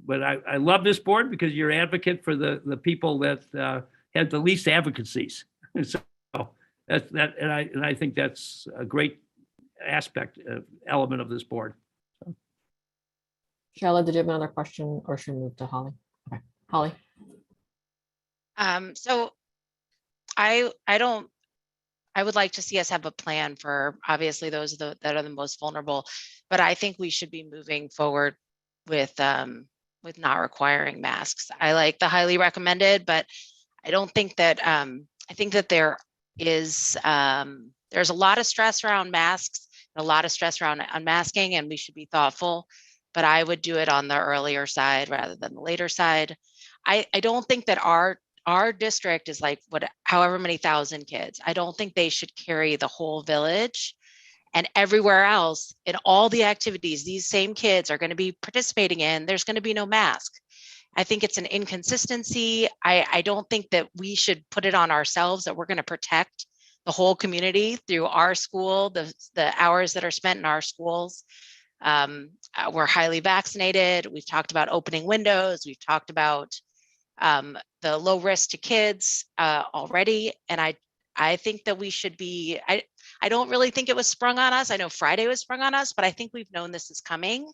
But I love this board because you're advocate for the people that have the least advocacies. So that's that, and I think that's a great element of this board. So. Shyla, did you have another question, or should we move to Holly? Okay, Holly. So I would like to see us have a plan for obviously those that are the most vulnerable, but I think we should be moving forward with not requiring masks. I like the highly recommended, but I don't think that I think that there's a lot of stress around masks, a lot of stress around unmasking, and we should be thoughtful. But I would do it on the earlier side rather than the later side. I don't think that our district is like however many thousand kids. I don't think they should carry the whole village, and everywhere else in all the activities these same kids are going to be participating in, there's going to be no mask. I think it's an inconsistency. I don't think that we should put it on ourselves that we're going to protect the whole community through our school, the hours that are spent in our schools. We're highly vaccinated. We've talked about opening windows. We've talked about the low risk to kids already. And I think that we should be, I don't really think it was sprung on us. I know Friday was sprung on us, but I think we've known this is coming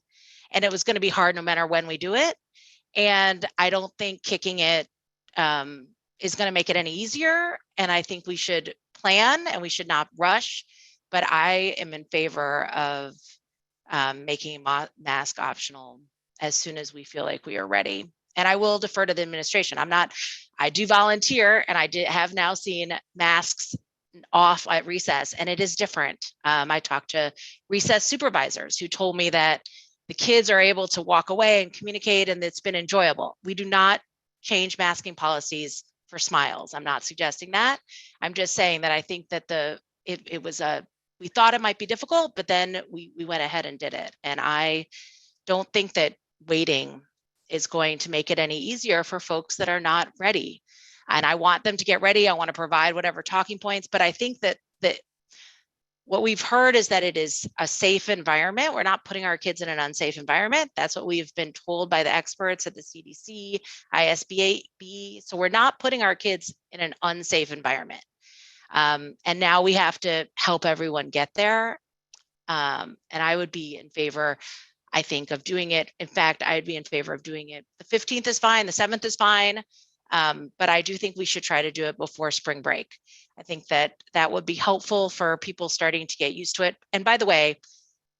and it was going to be hard no matter when we do it. And I don't think kicking it is going to make it any easier. And I think we should plan and we should not rush. But I am in favor of making mask optional as soon as we feel like we are ready. And I will defer to the administration. I do volunteer and I have now seen masks off at recess and it is different. I talked to recess supervisors who told me that the kids are able to walk away and communicate and it's been enjoyable. We do not change masking policies for smiles. I'm not suggesting that. I'm just saying that I think that we thought it might be difficult, but then we went ahead and did it. And I don't think that waiting is going to make it any easier for folks that are not ready. And I want them to get ready. I want to provide whatever talking points, but I think that what we've heard is that it is a safe environment. We're not putting our kids in an unsafe environment. That's what we've been told by the experts at the CDC, ISBA. So we're not putting our kids in an unsafe environment. And now we have to help everyone get there. And I would be in favor, I think, of doing it. In fact, I'd be in favor of doing it. The 15th is fine. The 7th is fine. But I do think we should try to do it before spring break. I think that would be helpful for people starting to get used to it. And by the way,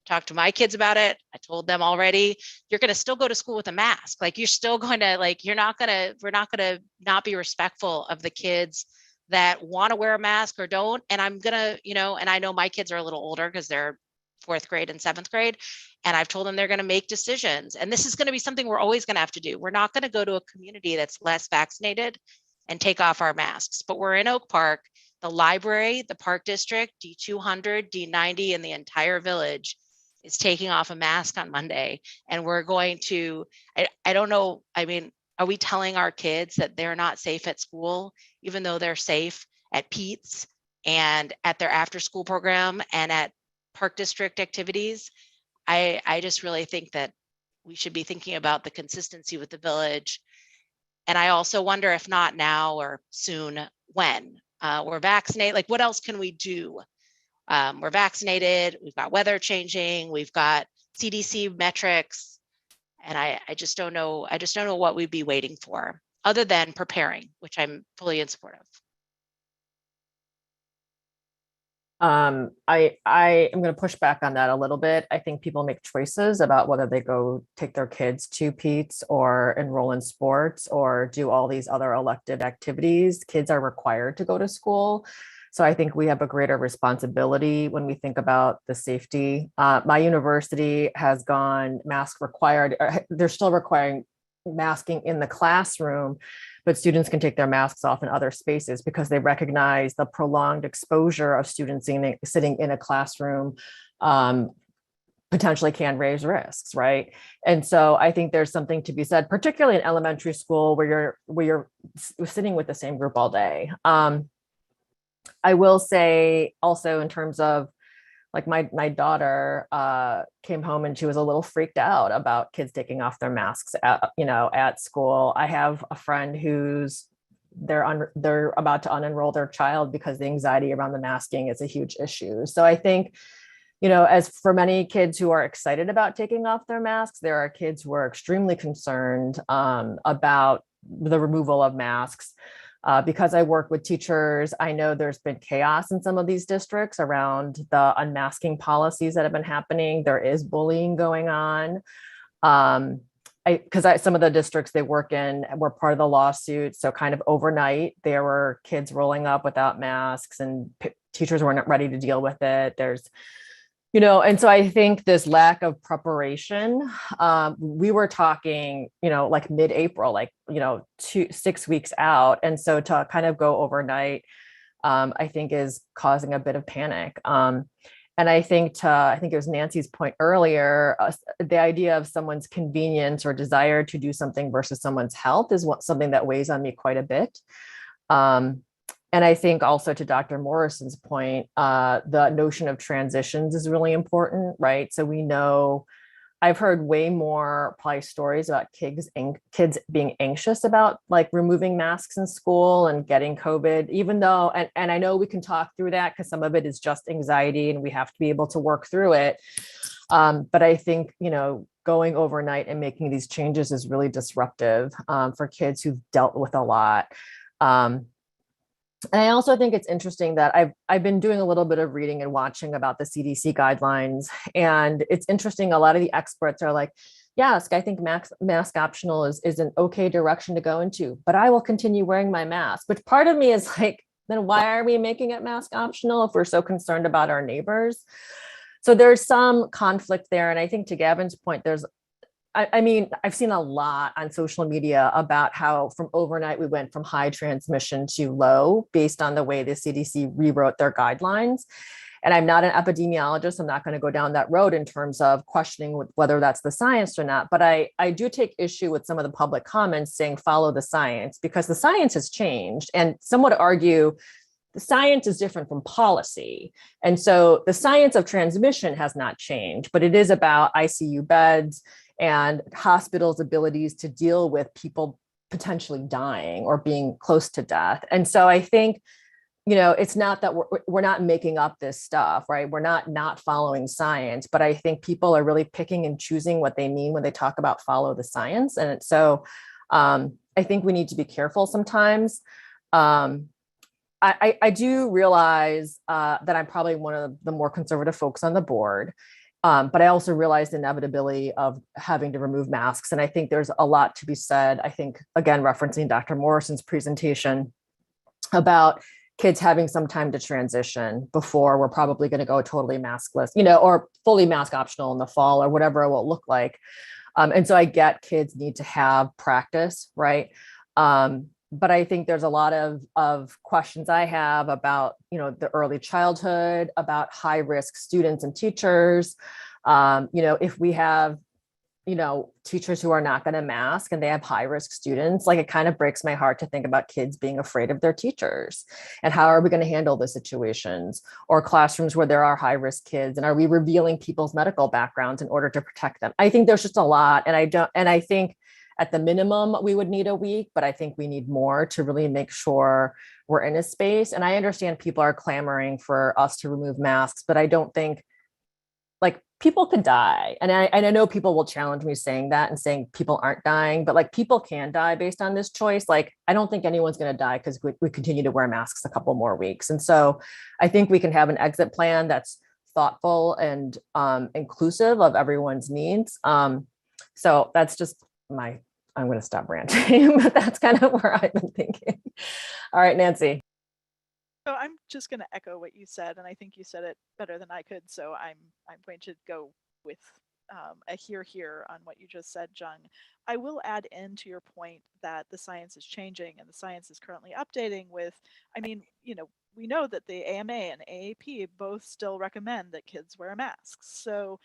talked to my kids about it. I told them already, you're going to still go to school with a mask. Like you're still going to we're not going to not be respectful of the kids that want to wear a mask or don't. And I'm going to, and I know my kids are a little older because they're 4th grade and 7th grade. And I've told them they're going to make decisions. And this is going to be something we're always going to have to do. We're not going to go to a community that's less vaccinated and take off our masks, but we're in Oak Park, the library, the park district, D200, D90, and the entire village is taking off a mask on Monday. And we're going to, I don't know, I mean, are we telling our kids that they're not safe at school, even though they're safe at Pete's and at their after school program and at park district activities? I just really think that we should be thinking about the consistency with the village. And I also wonder if not now or soon, when we're vaccinated, like what else can we do? We're vaccinated, we've got weather changing, we've got CDC metrics. And I just don't know. I just don't know what we'd be waiting for other than preparing, which I'm fully in support of. I am going to push back on that a little bit. I think people make choices about whether they go take their kids to Pete's or enroll in sports or do all these other elective activities. Kids are required to go to school. So I think we have a greater responsibility when we think about the safety. My university has gone mask required. They're still requiring masking in the classroom, but students can take their masks off in other spaces because they recognize the prolonged exposure of students sitting in a classroom potentially can raise risks, right? And so I think there's something to be said, particularly in elementary school where you're sitting with the same group all day. I will say also in terms of like my daughter came home and she was a little freaked out about kids taking off their masks at school. I have a friend who's they're about to unenroll their child because the anxiety around the masking is a huge issue. So I think, as for many kids who are excited about taking off their masks, there are kids who are extremely concerned about the removal of masks. Because I work with teachers, I know there's been chaos in some of these districts around the unmasking policies that have been happening. There is bullying going on. Because some of the districts they work in were part of the lawsuit. So kind of overnight, there were kids rolling up without masks and teachers weren't ready to deal with it. And so I think this lack of preparation, we were talking, like mid-April, 6 weeks out. And so to kind of go overnight, I think is causing a bit of panic. And I think it was Nancy's point earlier, the idea of someone's convenience or desire to do something versus someone's health is something that weighs on me quite a bit. And I think also to Dr. Morrison's point, the notion of transitions is really important, right? So we know I've heard way more probably stories about kids being anxious about like removing masks in school and getting COVID, even though, and I know we can talk through that because some of it is just anxiety and we have to be able to work through it. But I think, going overnight and making these changes is really disruptive for kids who've dealt with a lot. And I also think it's interesting that I've been doing a little bit of reading and watching about the CDC guidelines. And it's interesting, a lot of the experts are like, yes, I think mask optional is an okay direction to go into, but I will continue wearing my mask. Which part of me is like, then why are we making it mask optional if we're so concerned about our neighbors? So there's some conflict there. And I think to Gavin's point, I've seen a lot on social media about how from overnight we went from high transmission to low based on the way the CDC rewrote their guidelines. And I'm not an epidemiologist. I'm not going to go down that road in terms of questioning whether that's the science or not. But I do take issue with some of the public comments saying follow the science, because the science has changed. And some would argue the science is different from policy. And so the science of transmission has not changed, but it is about ICU beds and hospitals' abilities to deal with people potentially dying or being close to death. And so I think, it's not that we're not making up this stuff, right? We're not following science, but I think people are really picking and choosing what they mean when they talk about follow the science. And so I think we need to be careful sometimes. I do realize that I'm probably one of the more conservative folks on the board. But I also realized the inevitability of having to remove masks. And I think there's a lot to be said, I think, again, referencing Dr. Morrison's presentation about kids having some time to transition before we're probably going to go totally maskless, or fully mask optional in the fall or whatever it will look like. And so I get kids need to have practice, right? But I think there's a lot of questions I have about, the early childhood, about high risk students and teachers. If we have, teachers who are not going to mask and they have high risk students, like it kind of breaks my heart to think about kids being afraid of their teachers. And how are we going to handle the situations, or classrooms where there are high risk kids? And are we revealing people's medical backgrounds in order to protect them? I think there's just a lot. And I think at the minimum, we would need a week, but I think we need more to really make sure we're in a space. And I understand people are clamoring for us to remove masks, but I don't think, like, people could die. And I know people will challenge me saying that and saying people aren't dying, but like people can die based on this choice. Like, I don't think anyone's going to die because we continue to wear masks a couple more weeks. And so I think we can have an exit plan that's thoughtful and inclusive of everyone's needs. So that's just I'm going to stop ranting, but that's kind of where I've been thinking. All right, Nancy. So I'm just going to echo what you said, and I think you said it better than I could. So I'm going to go with a here on what you just said, Jung. I will add in to your point that the science is changing and the science is currently updating with, we know that the AMA and AAP both still recommend that kids wear masks. So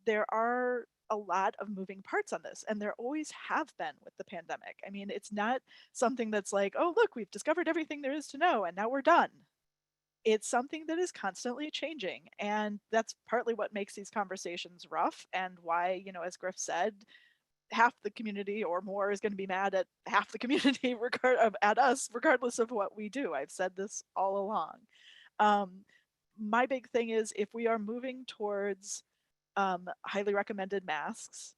there are a lot of moving parts on this, and there always have been with the pandemic. I mean, it's not something that's like, oh, look, we've discovered everything there is to know and now we're done. It's something that is constantly changing, and that's partly what makes these conversations rough, and why, as Griff said, half the community or more is going to be mad at half the community at us, regardless of what we do. I've said this all along. My big thing is, if we are moving towards highly recommended masks,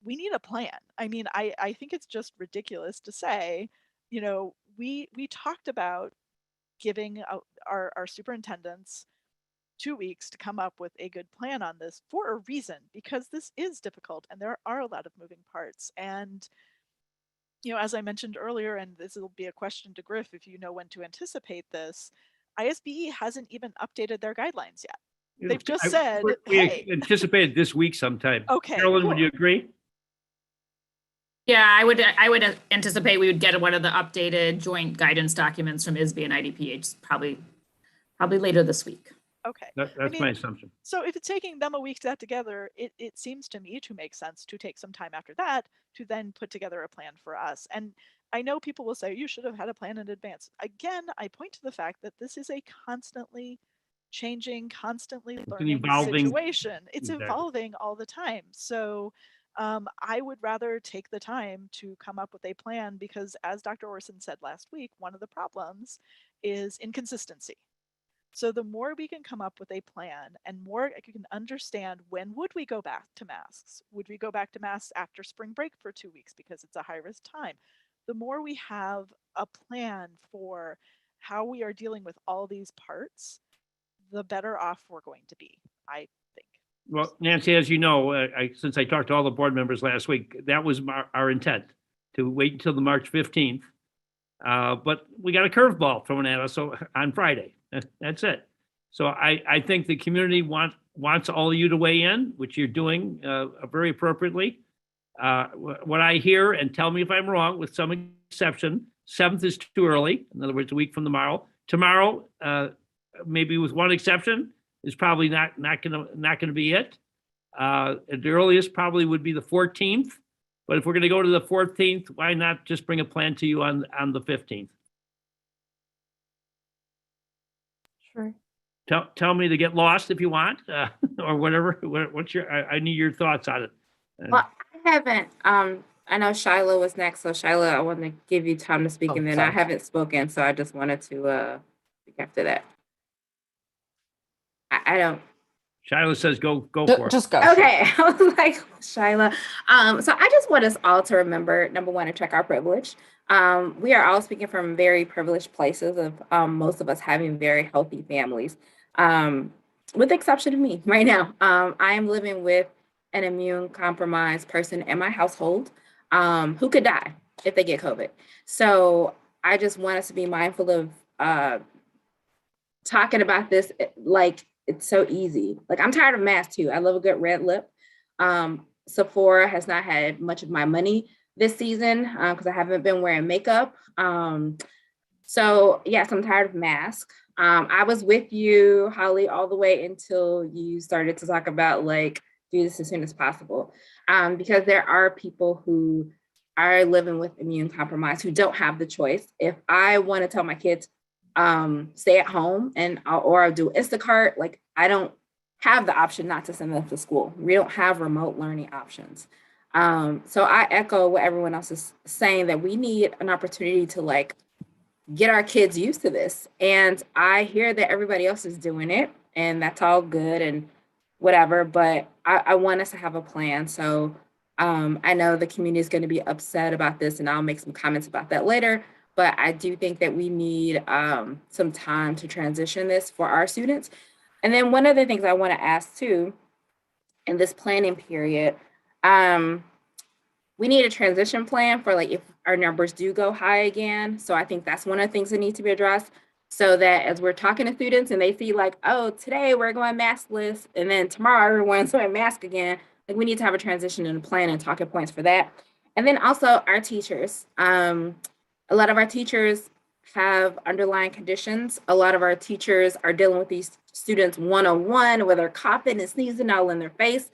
we need a plan. I mean, I think it's just ridiculous to say, we talked about giving our superintendents 2 weeks to come up with a good plan on this for a reason, because this is difficult and there are a lot of moving parts. And, as I mentioned earlier, and this will be a question to Griff if you know when to anticipate this, ISBE hasn't even updated their guidelines yet. They've just said, hey. We anticipated this week sometime. Okay, Carolyn, cool. would you agree? Yeah, I would anticipate we would get one of the updated joint guidance documents from ISB and IDPH probably later this week. Okay. That's my assumption. So if it's taking them a week to that together, it seems to me to make sense to take some time after that to then put together a plan for us. And I know people will say you should have had a plan in advance. Again, I point to the fact that this is a constantly changing, constantly learning evolving- situation. It's Exactly. evolving all the time. So I would rather take the time to come up with a plan because, as Dr. Orson said last week, one of the problems is inconsistency. So the more we can come up with a plan and more you can understand, when would we go back to masks? Would we go back to masks after spring break for 2 weeks because it's a high risk time? The more we have a plan for how we are dealing with all these parts, the better off we're going to be, I think. Well, Nancy, as you know, since I talked to all the board members last week, that was our intent, to wait until the March 15th. But we got a curveball thrown at us on Friday. That's it. So I think the community wants all of you to weigh in, which you're doing very appropriately. What I hear, and tell me if I'm wrong, with some exception, 7th is too early. In other words, a week from tomorrow. Tomorrow, maybe with one exception, is probably not gonna be it. The earliest probably would be the 14th. But if we're gonna go to the 14th, why not just bring a plan to you on the 15th? Sure. Tell me to get lost if you want, or whatever. What's your? I need your thoughts on it. Well, I haven't, I know Shiloh was next, so Shiloh, I want to give you time to speak, Oh, and then I sorry. haven't spoken, so I just wanted to speak after that. I don't. Shiloh says go for it. Just go. Okay, I was like, Shyla. So I just want us all to remember, number one, to check our privilege. We are all speaking from very privileged places of most of us having very healthy families, with the exception of me right now. I am living with an immune compromised person in my household who could die if they get COVID. So I just want us to be mindful of talking about this like it's so easy. Like, I'm tired of masks too. I love a good red lip. Sephora has not had much of my money this season because I haven't been wearing makeup. So yes, I'm tired of masks. I was with you, Holly, all the way until you started to talk about like, do this as soon as possible. Because there are people who are living with immune compromise who don't have the choice. If I want to tell my kids, stay at home or I'll do Instacart. Like, I don't have the option not to send them to school. We don't have remote learning options. So I echo what everyone else is saying, that we need an opportunity to like get our kids used to this. And I hear that everybody else is doing it, and that's all good and whatever, but I want us to have a plan. So I know the community is going to be upset about this, and I'll make some comments about that later. But I do think that we need some time to transition this for our students. And then one of the things I want to ask too, in this planning period, we need a transition plan for like if our numbers do go high again. So I think that's one of the things that need to be addressed, so that as we're talking to students and they see like, oh, today we're going maskless, and then tomorrow everyone's wearing mask again, like we need to have a transition and a plan and talking points for that. And then also our teachers. A lot of our teachers have underlying conditions. A lot of our teachers are dealing with these students one-on-one, where they're coughing and sneezing all in their face.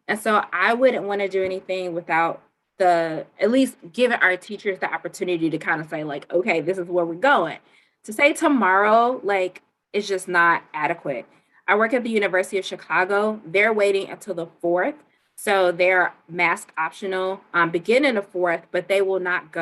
And so I wouldn't want to do anything without at least giving our teachers the opportunity to kind of say like, okay, this is where we're going. To say tomorrow, like, it's just not adequate. I work at the University of Chicago. They're waiting until the 4th. So they're mask optional beginning the 4th, but they will not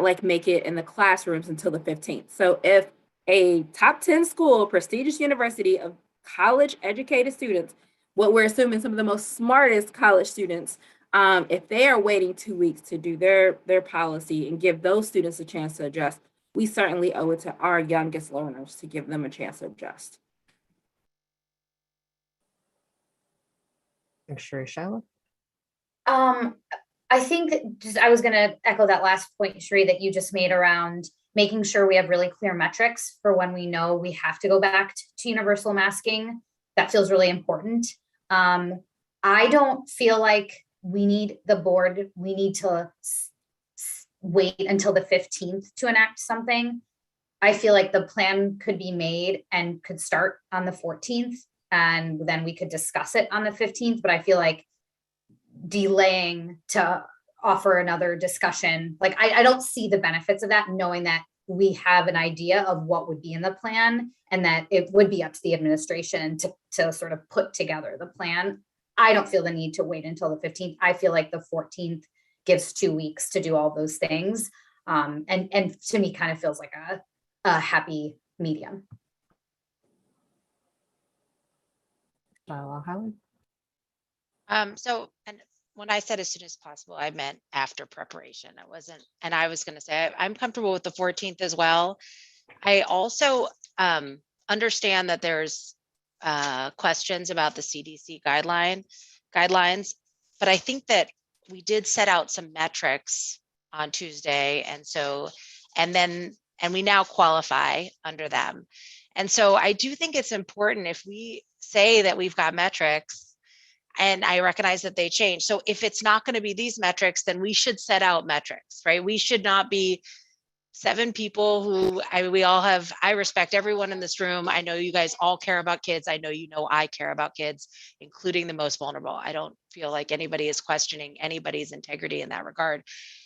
like make it in the classrooms until the 15th. So if a top 10 school, prestigious university of college educated students, what we're assuming some of the most smartest college students, if they are waiting 2 weeks to do their policy and give those students a chance to adjust, we certainly owe it to our youngest learners to give them a chance to adjust. Thanks, Sherry. Shiloh? I think I was going to echo that last point, Sheree, that you just made around making sure we have really clear metrics for when we know we have to go back to universal masking. That feels really important. I don't feel like we need to wait until the 15th to enact something. I feel like the plan could be made and could start on the 14th, and then we could discuss it on the 15th. But I feel like delaying to offer another discussion. Like, I don't see the benefits of that, knowing that we have an idea of what would be in the plan and that it would be up to the administration to sort of put together the plan. I don't feel the need to wait until the 15th. I feel like the 14th gives 2 weeks to do all those things. And to me kind of feels like a happy medium. Howard? So, and when I said as soon as possible, I meant after preparation. I wasn't, and I was going to say, I'm comfortable with the 14th as well. I also understand that there's questions about the CDC guidelines, but I think that we did set out some metrics on Tuesday. And we now qualify under them. And so I do think it's important if we say that we've got metrics, and I recognize that they change. So if it's not going to be these metrics, then we should set out metrics, right? We should not be 7 people who I respect everyone in this room. I know you guys all care about kids. I know I care about kids, including the most vulnerable. I don't feel like anybody is questioning anybody's integrity in that regard.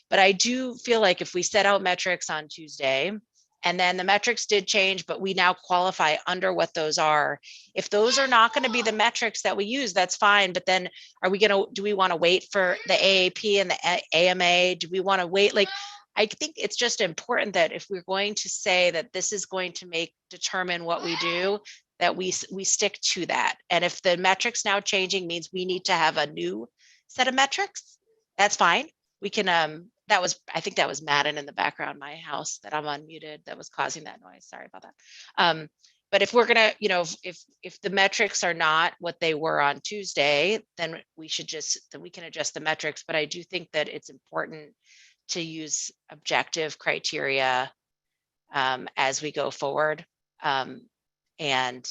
But I do feel like if we set out metrics on Tuesday, and then the metrics did change, but we now qualify under what those are. If those are not going to be the metrics that we use, that's fine. But then do we want to wait for the AAP and the AMA? Do we want to wait? Like, I think it's just important that if we're going to say that this is going to determine what we do, that we stick to that. And if the metrics now changing means we need to have a new set of metrics, that's fine. We can, I think that was Madden in the background, my house, that I'm unmuted, that was causing that noise. Sorry about that. But if we're gonna, if the metrics are not what they were on Tuesday, then we can adjust the metrics. But I do think that it's important to use objective criteria as we go forward. And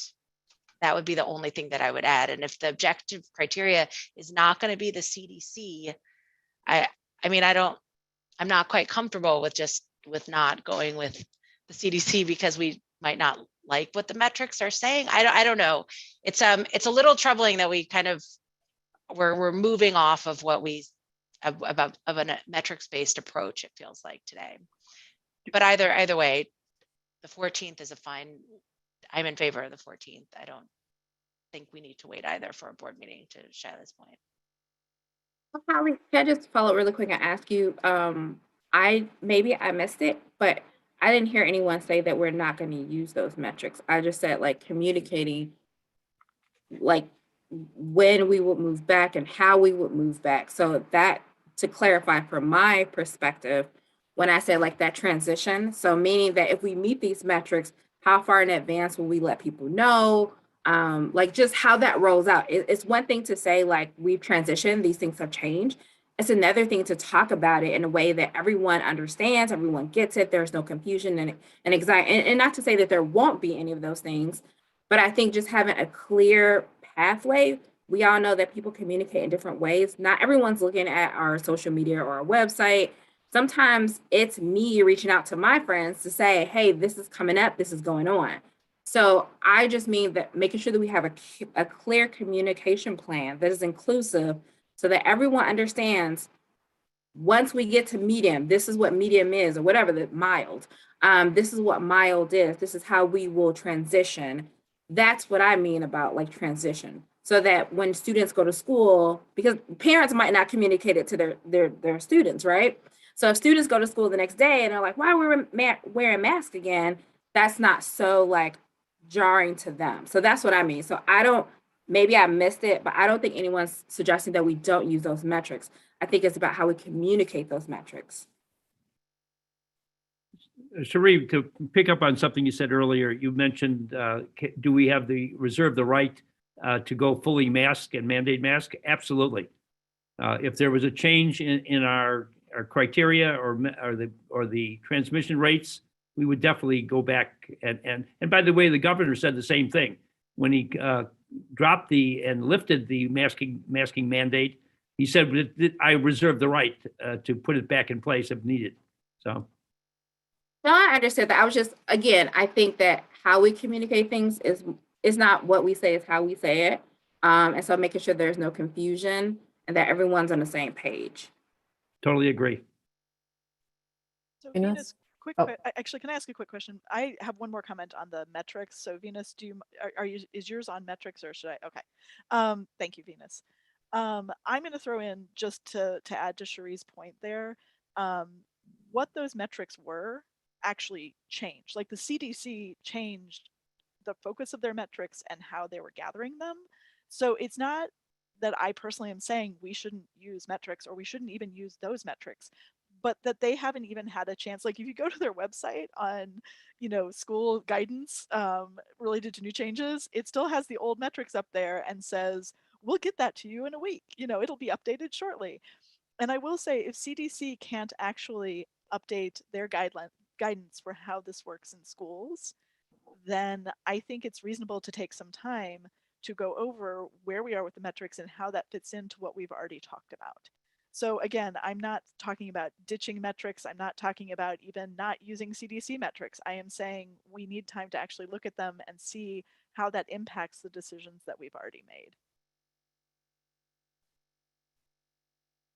that would be the only thing that I would add. And if the objective criteria is not going to be the CDC, I'm not quite comfortable with not going with the CDC because we might not like what the metrics are saying. I don't know. It's a little troubling that we kind of we're moving off of what of a metrics-based approach, it feels like today. But either way, the 14th is I'm in favor of the 14th. I don't think we need to wait either for a board meeting, to Shila's point. Holly, can I just follow up really quick and ask you, maybe I missed it, but I didn't hear anyone say that we're not going to use those metrics. I just said like communicating like when we would move back and how we would move back. So that, to clarify from my perspective, when I say like that transition, so meaning that if we meet these metrics, how far in advance will we let people know? Like just how that rolls out. It's one thing to say like we've transitioned, these things have changed. It's another thing to talk about it in a way that everyone understands, everyone gets it, there's no confusion and anxiety. And not to say that there won't be any of those things, but I think just having a clear pathway. We all know that people communicate in different ways. Not everyone's looking at our social media or our website. Sometimes it's me reaching out to my friends to say, hey, this is coming up, this is going on. So I just mean that making sure that we have a clear communication plan that is inclusive so that everyone understands once we get to medium, this is what medium is, or whatever, the mild. This is what mild is. This is how we will transition. That's what I mean about like transition. So that when students go to school, because parents might not communicate it to their students, right? So if students go to school the next day and they're like, why are we wearing masks again? That's not so like jarring to them. So that's what I mean. So maybe I missed it, but I don't think anyone's suggesting that we don't use those metrics. I think it's about how we communicate those metrics. Sharif, to pick up on something you said earlier, you mentioned, do we have reserve the right to go fully mask and mandate mask? Absolutely. If there was a change in our criteria or the transmission rates, we would definitely go back. And by the way, the governor said the same thing when he dropped and lifted the masking mandate. He said, I reserve the right to put it back in place if needed. So. No, I understand that. I was just, again, I think that how we communicate things is not what we say, is how we say it. And so making sure there's no confusion and that everyone's on the same page. Totally agree. So Venus? Venus, actually, can I ask a quick question? I have one more comment on the metrics. So Venus, is yours on metrics, or should I? Okay. Thank you, Venus. I'm going to throw in, just to add to Cherie's point there, what those metrics were actually changed. Like the CDC changed the focus of their metrics and how they were gathering them. So it's not that I personally am saying we shouldn't use metrics, or we shouldn't even use those metrics, but that they haven't even had a chance. Like if you go to their website on, school guidance related to new changes, it still has the old metrics up there and says, we'll get that to you in a week. It'll be updated shortly. And I will say, if CDC can't actually update their guidance for how this works in schools, then I think it's reasonable to take some time to go over where we are with the metrics and how that fits into what we've already talked about. So again, I'm not talking about ditching metrics. I'm not talking about even not using CDC metrics. I am saying we need time to actually look at them and see how that impacts the decisions that we've already made.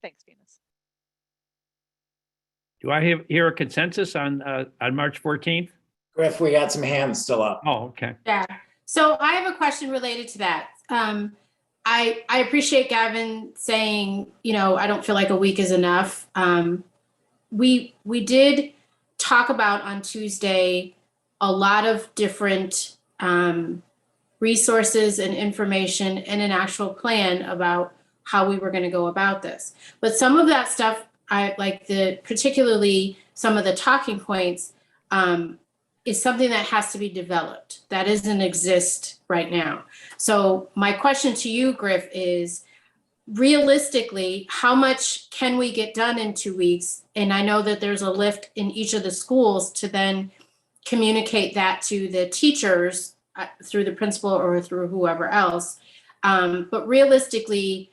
Thanks, Venus. Do I hear a consensus on March 14th? Griff, we got some hands still up. Oh, okay. Yeah. So I have a question related to that. I appreciate Gavin saying, I don't feel like a week is enough. We did talk about on Tuesday a lot of different resources and information and an actual plan about how we were going to go about this. But some of that stuff, particularly some of the talking points, is something that has to be developed. That doesn't exist right now. So my question to you, Griff, is realistically, how much can we get done in 2 weeks? And I know that there's a lift in each of the schools to then communicate that to the teachers through the principal or through whoever else. But realistically,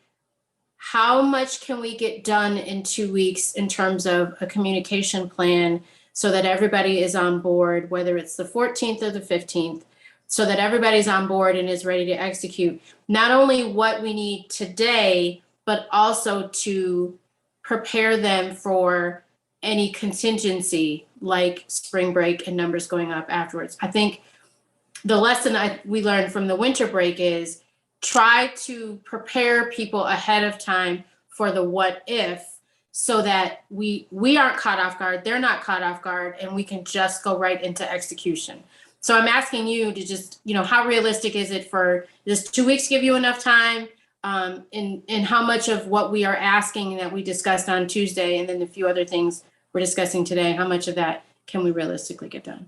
how much can we get done in 2 weeks in terms of a communication plan, so that everybody is on board, whether it's the 14th or the 15th, so that everybody's on board and is ready to execute not only what we need today, but also to prepare them for any contingency like spring break and numbers going up afterwards. I think the lesson we learned from the winter break is try to prepare people ahead of time for the what if, so that we aren't caught off guard, they're not caught off guard, and we can just go right into execution. So I'm asking you to just, how realistic is it for this 2 weeks give you enough time? And how much of what we are asking that we discussed on Tuesday, and then a few other things we're discussing today, how much of that can we realistically get done?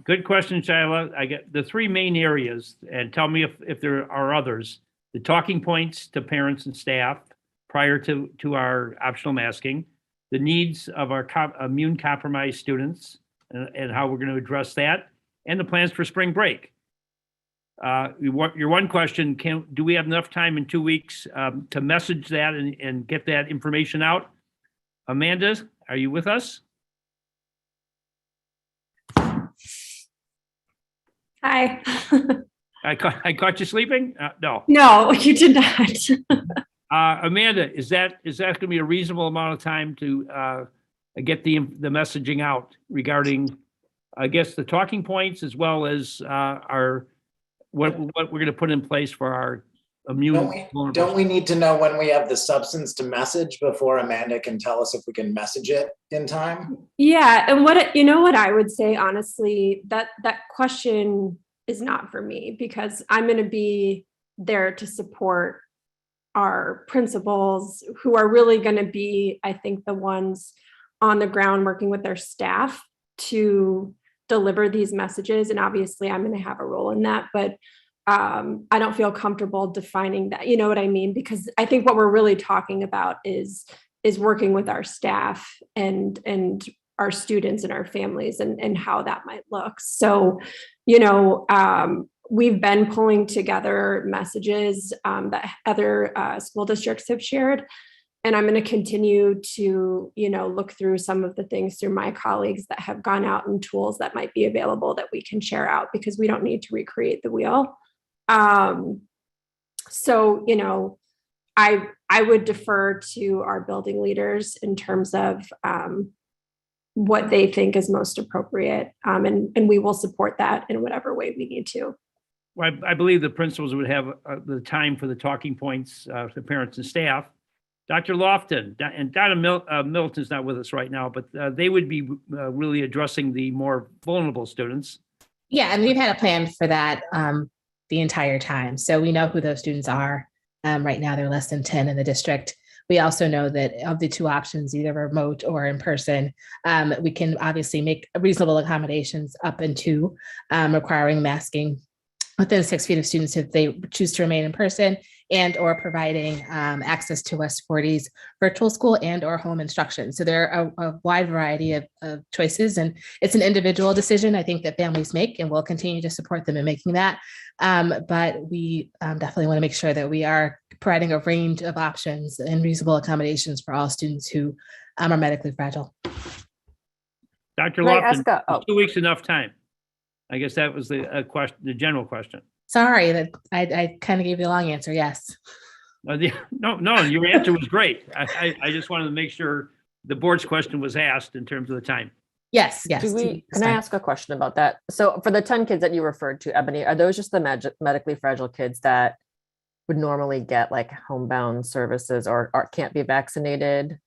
Good question, Shyla. I get the three main areas, and tell me if there are others. The talking points to parents and staff prior to our optional masking, the needs of our immune compromised students and how we're going to address that, and the plans for spring break. Your one question, do we have enough time in 2 weeks to message that and get that information out? Amanda, are you with us? Hi. I caught you sleeping? No. No, you did not. Amanda, is that going to be a reasonable amount of time to get the messaging out regarding, I guess, the talking points, as well as what we're going to put in place for our immune? Don't we need to know when we have the substance to message before Amanda can tell us if we can message it in time? Yeah, and what I would say, honestly, that question is not for me, because I'm going to be there to support our principals, who are really going to be, I think, the ones on the ground working with their staff to deliver these messages. And obviously I'm going to have a role in that, but I don't feel comfortable defining that, you know what I mean? Because I think what we're really talking about is working with our staff and our students and our families and how that might look. So, we've been pulling together messages that other school districts have shared. And I'm going to continue to, look through some of the things through my colleagues that have gone out and tools that might be available that we can share out, because we don't need to recreate the wheel. So, I would defer to our building leaders in terms of what they think is most appropriate. And we will support that in whatever way we need to. Well, I believe the principals would have the time for the talking points for parents and staff. Dr. Lofton and Donna Middleton's not with us right now, but they would be really addressing the more vulnerable students. Yeah, and we've had a plan for that the entire time. So we know who those students are. Right now, they're less than 10 in the district. We also know that of the two options, either remote or in person, we can obviously make reasonable accommodations up into requiring masking within 6 feet of students if they choose to remain in person, and or providing access to West 40's virtual school and or home instruction. So there are a wide variety of choices, and it's an individual decision I think that families make, and we'll continue to support them in making that. But we definitely want to make sure that we are providing a range of options and reasonable accommodations for all students who are medically fragile. Dr. Can I Lofton, ask is 2 weeks enough time? I guess that was the question, the general question. Sorry that I kind of gave you a long answer. Yes. No, your answer was great. I just wanted to make sure the board's question was asked in terms of the time. Yes. Can I ask a question about that? So for the 10 kids that you referred to, Ebony, are those just the medically fragile kids that would normally get like homebound services or can't be vaccinated?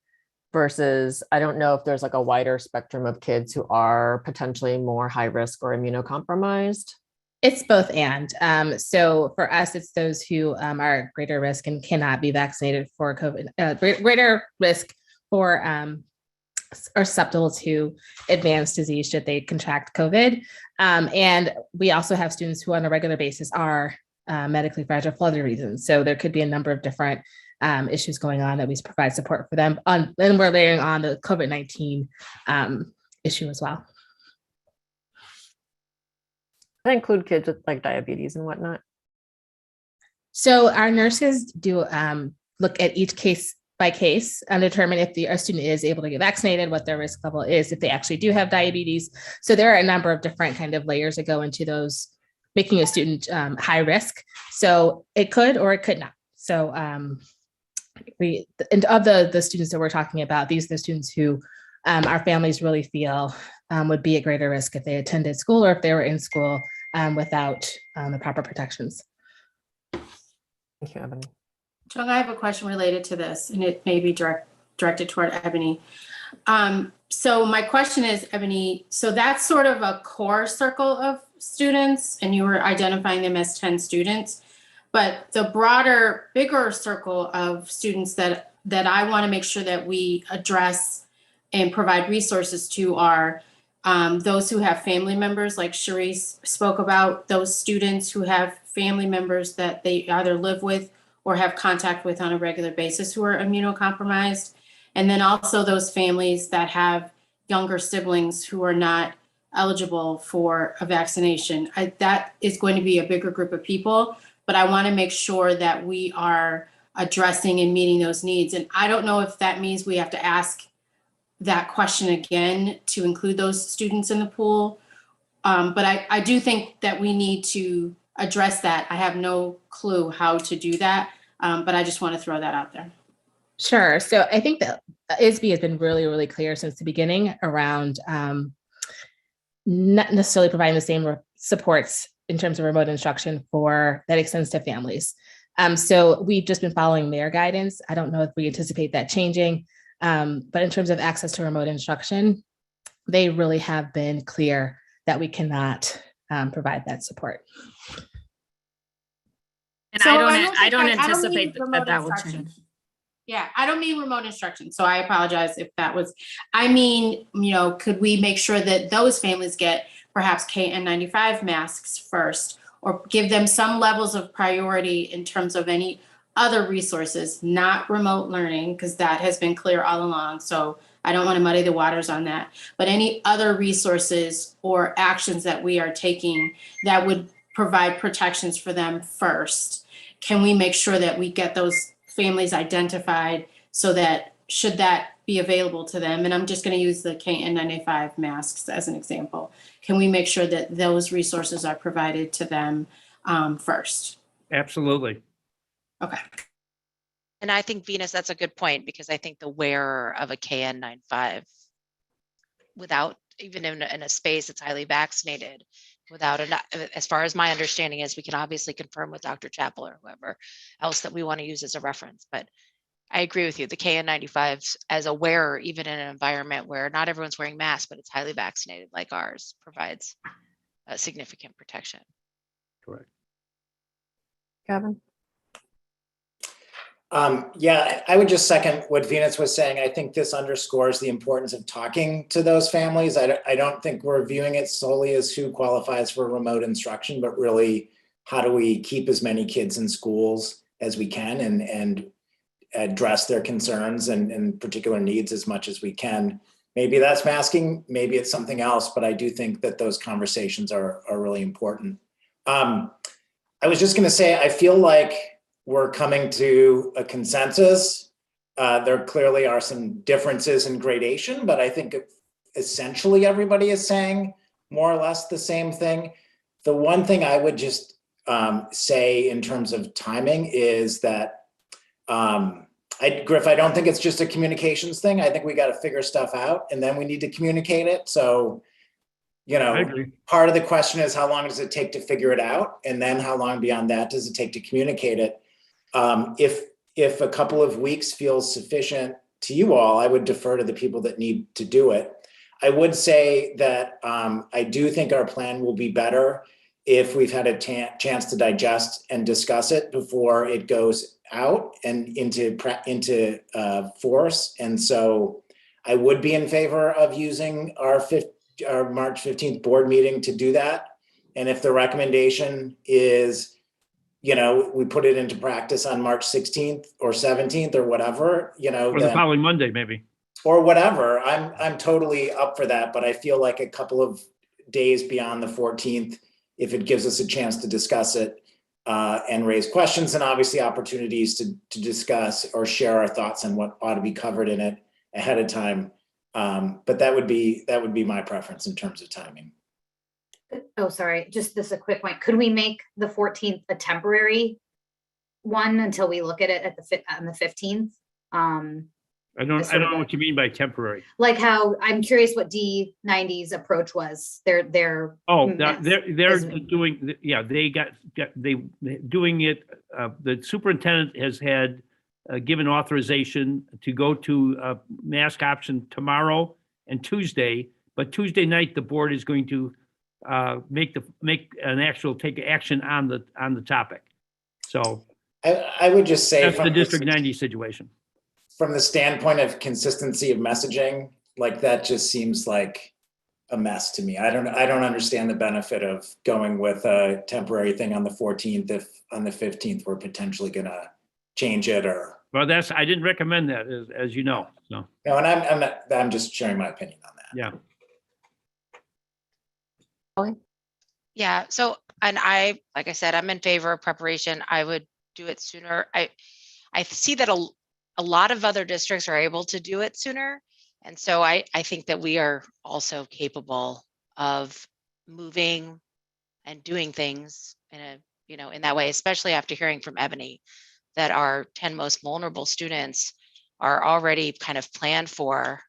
Versus, I don't know if there's like a wider spectrum of kids who are potentially more high risk or immunocompromised. It's both and. So for us, it's those who are at greater risk and cannot be vaccinated for COVID, greater risk for are susceptible to advanced disease should they contract COVID. And we also have students who on a regular basis are medically fragile for other reasons. So there could be a number of different issues going on that we provide support for them. And we're layering on the COVID-19 issue as well. That include kids with like diabetes and whatnot. So our nurses do look at each case by case and determine if our student is able to get vaccinated, what their risk level is, if they actually do have diabetes. So there are a number of different kind of layers that go into those, making a student high risk. So it could or it could not. So and of the students that we're talking about, these are the students who our families really feel would be at greater risk if they attended school or if they were in school without the proper protections. Thank you, Ebony. Chung, I have a question related to this, and it may be directed toward Ebony. So my question is, Ebony, so that's sort of a core circle of students, and you were identifying them as 10 students. But the broader, bigger circle of students that I want to make sure that we address and provide resources to are those who have family members, like Cherise spoke about, those students who have family members that they either live with or have contact with on a regular basis who are immunocompromised. And then also those families that have younger siblings who are not eligible for a vaccination. That is going to be a bigger group of people, but I want to make sure that we are addressing and meeting those needs. And I don't know if that means we have to ask that question again to include those students in the pool. But I do think that we need to address that. I have no clue how to do that, but I just want to throw that out there. Sure. So I think that ISB has been really, really clear since the beginning around not necessarily providing the same supports in terms of remote instruction that extends to families. So we've just been following their guidance. I don't know if we anticipate that changing, but in terms of access to remote instruction, they really have been clear that we cannot provide that support. And So I don't mean anticipate that remote that will instruction. change. Yeah, I don't mean remote instruction, so I apologize if that was, I mean, could we make sure that those families get perhaps KN95 masks first, or give them some levels of priority in terms of any other resources, not remote learning, because that has been clear all along. So I don't want to muddy the waters on that, but any other resources or actions that we are taking that would provide protections for them first. Can we make sure that we get those families identified so that should that be available to them, and I'm just going to use the KN95 masks as an example, can we make sure that those resources are provided to them first? Absolutely. Okay. And I think Venus, that's a good point, because I think the wearer of a KN95 without, even in a space that's highly vaccinated, without enough, as far as my understanding is, we can obviously confirm with Dr. Chappell or whoever else that we want to use as a reference. But I agree with you. The KN95s as a wearer, even in an environment where not everyone's wearing masks, but it's highly vaccinated like ours, provides a significant protection. Correct. Kevin? Yeah, I would just second what Venus was saying. I think this underscores the importance of talking to those families. I don't think we're viewing it solely as who qualifies for remote instruction, but really how do we keep as many kids in schools as we can and address their concerns and particular needs as much as we can. Maybe that's masking, maybe it's something else, but I do think that those conversations are really important. I was just gonna say, I feel like we're coming to a consensus. There clearly are some differences in gradation, but I think essentially everybody is saying more or less the same thing. The one thing I would just say in terms of timing is that, Griff, I don't think it's just a communications thing. I think we got to figure stuff out and then we need to communicate it. So, you I know, agree. part of the question is how long does it take to figure it out? And then how long beyond that does it take to communicate it? If a couple of weeks feels sufficient to you all, I would defer to the people that need to do it. I would say that I do think our plan will be better if we've had a chance to digest and discuss it before it goes out and into force. And so I would be in favor of using our March 15th board meeting to do that. And if the recommendation is, you know, we put it into practice on March 16th or 17th or whatever, you know, Or the following Monday, maybe. or whatever, I'm totally up for that. But I feel like a couple of days beyond the 14th, if it gives us a chance to discuss it and raise questions and obviously opportunities to discuss or share our thoughts on what ought to be covered in it ahead of time. But that would be my preference in terms of timing. Oh, sorry, just this a quick point. Could we make the 14th a temporary one until we look at it on the 15th? I don't know what you mean by temporary. Like how, I'm curious what D90's approach was. They're doing, yeah, they doing it. The superintendent has had given authorization to go to mask option tomorrow and Tuesday, but Tuesday night, the board is going to take action on the topic. So I would just say that's the District 90 situation. From the standpoint of consistency of messaging, like that just seems like a mess to me. I don't understand the benefit of going with a temporary thing on the 14th if on the 15th we're potentially gonna change it or. Well, I didn't recommend that, as you know. So. No, and I'm just sharing my opinion on that. Yeah. Yeah. So, and like I said, I'm in favor of preparation. I would do it sooner. I see that a lot of other districts are able to do it sooner. And so I think that we are also capable of moving and doing things in that way, especially after hearing from Ebony that our 10 most vulnerable students are already kind of planned for.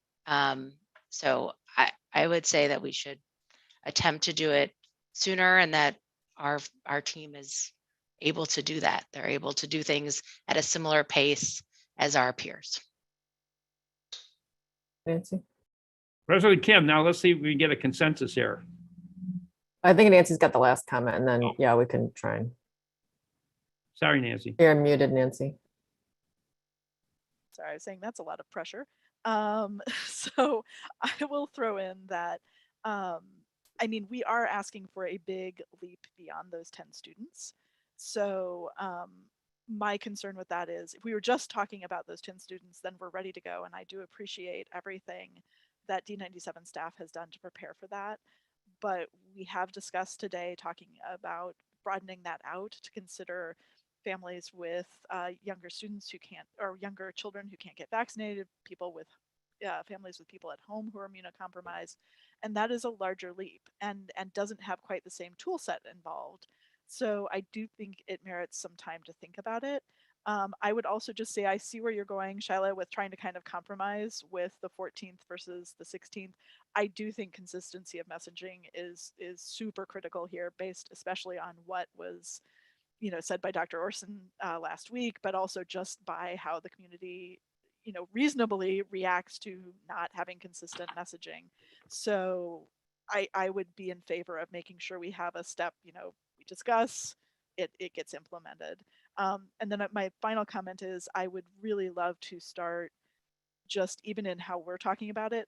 So I would say that we should attempt to do it sooner and that our team is able to do that. They're able to do things at a similar pace as our peers. Nancy? President Kim, now let's see if we can get a consensus here. I think Nancy's got the last comment and then, yeah, we can try and. Sorry, Nancy. You're muted, Nancy. Sorry, I was saying that's a lot of pressure. So I will throw in that, I mean, we are asking for a big leap beyond those 10 students. So my concern with that is if we were just talking about those 10 students, then we're ready to go. And I do appreciate everything that D97 staff has done to prepare for that. But we have discussed today talking about broadening that out to consider families with younger students who can't, or younger children who can't get vaccinated, people with families with people at home who are immunocompromised. And that is a larger leap and doesn't have quite the same tool set involved. So I do think it merits some time to think about it. I would also just say I see where you're going, Shyla, with trying to kind of compromise with the 14th versus the 16th. I do think consistency of messaging is super critical here, based especially on what was, said by Dr. Orson last week, but also just by how the community, reasonably reacts to not having consistent messaging. So I would be in favor of making sure we have a step, we discuss, it gets implemented. And then my final comment is I would really love to start, just even in how we're talking about it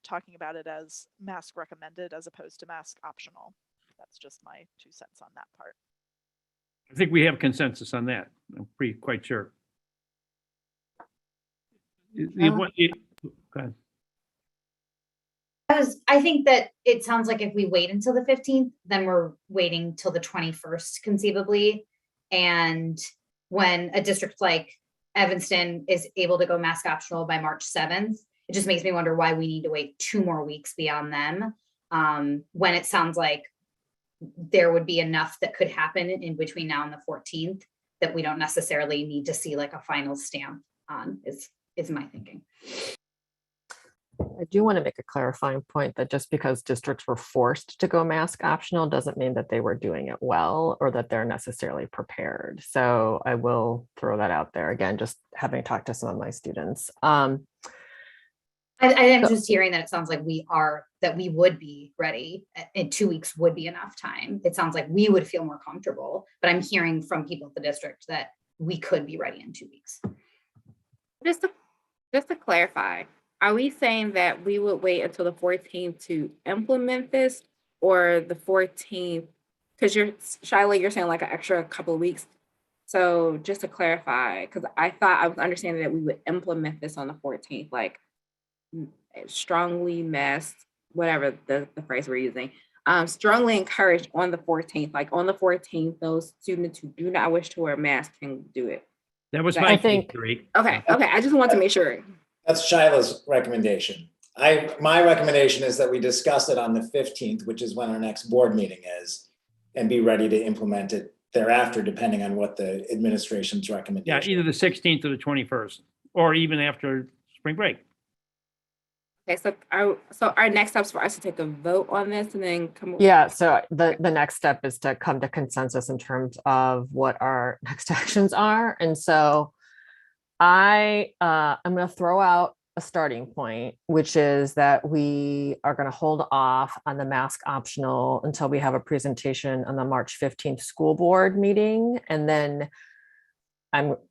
as mask recommended as opposed to mask optional. That's just my 2 cents on that part. I think we have consensus on that. I'm quite sure. Go ahead. I think that it sounds like if we wait until the 15th, then we're waiting till the 21st conceivably. And when a district like Evanston is able to go mask optional by March 7th, it just makes me wonder why we need to wait 2 more weeks beyond them, when it sounds like there would be enough that could happen in between now and the 14th that we don't necessarily need to see like a final stamp on, is my thinking. I do want to make a clarifying point that just because districts were forced to go mask optional doesn't mean that they were doing it well or that they're necessarily prepared. So I will throw that out there again, just having talked to some of my students. I am just hearing that it sounds like we would be ready in 2 weeks would be enough time. It sounds like we would feel more comfortable, but I'm hearing from people at the district that we could be ready in 2 weeks. Just to clarify, are we saying that we would wait until the 14th to implement this, or the 14th? Because Shyla, you're saying like an extra couple of weeks. So just to clarify, because I thought I was understanding that we would implement this on the 14th, like strongly masked, whatever the phrase we're using, strongly encouraged on the 14th. Like on the 14th, those students who do not wish to wear a mask can do it. That was I my think- theory. Okay. I just want to make sure. That's Shyla's recommendation. My recommendation is that we discuss it on the 15th, which is when our next board meeting is, and be ready to implement it thereafter, depending on what the administration's Yeah, recommendation. either the 16th or the 21st, or even after spring break. Okay, so our next steps for us to take a vote on this and then come. Yeah, so the next step is to come to consensus in terms of what our next actions are. And so I'm going to throw out a starting point, which is that we are going to hold off on the mask optional until we have a presentation on the March 15th school board meeting. And then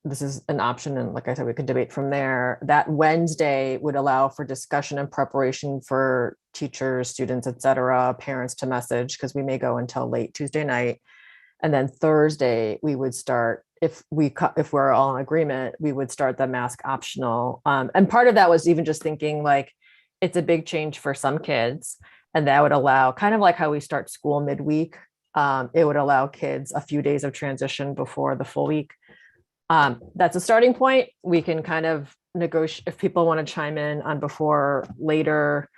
this is an option. And like I said, we could debate from there. That Wednesday would allow for discussion and preparation for teachers, students, et cetera, parents to message, because we may go until late Tuesday night. And then Thursday, we would start, if we're all in agreement, we would start the mask optional. And part of that was even just thinking like, it's a big change for some kids. And that would allow, kind of like how we start school midweek, it would allow kids a few days of transition before the full week. That's a starting point. We can kind of negotiate if people want to chime in on before, later.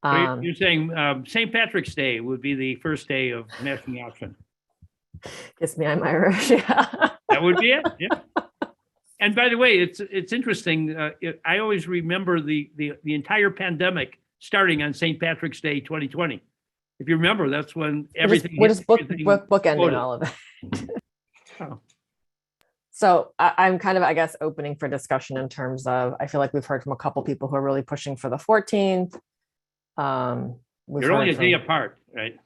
So you're saying St. Patrick's Day would be the first day of masking option. Kiss me, I'm Irish. Yeah. That would be it. Yeah. And by the way, it's interesting. I always remember the entire pandemic starting on St. Patrick's Day 2020. If you remember, that's when everything. We're just bookending all of it. Oh. So I'm kind of, I guess, opening for discussion in terms of, I feel like we've heard from a couple people who are really pushing for the 14th. You're only a day apart, right?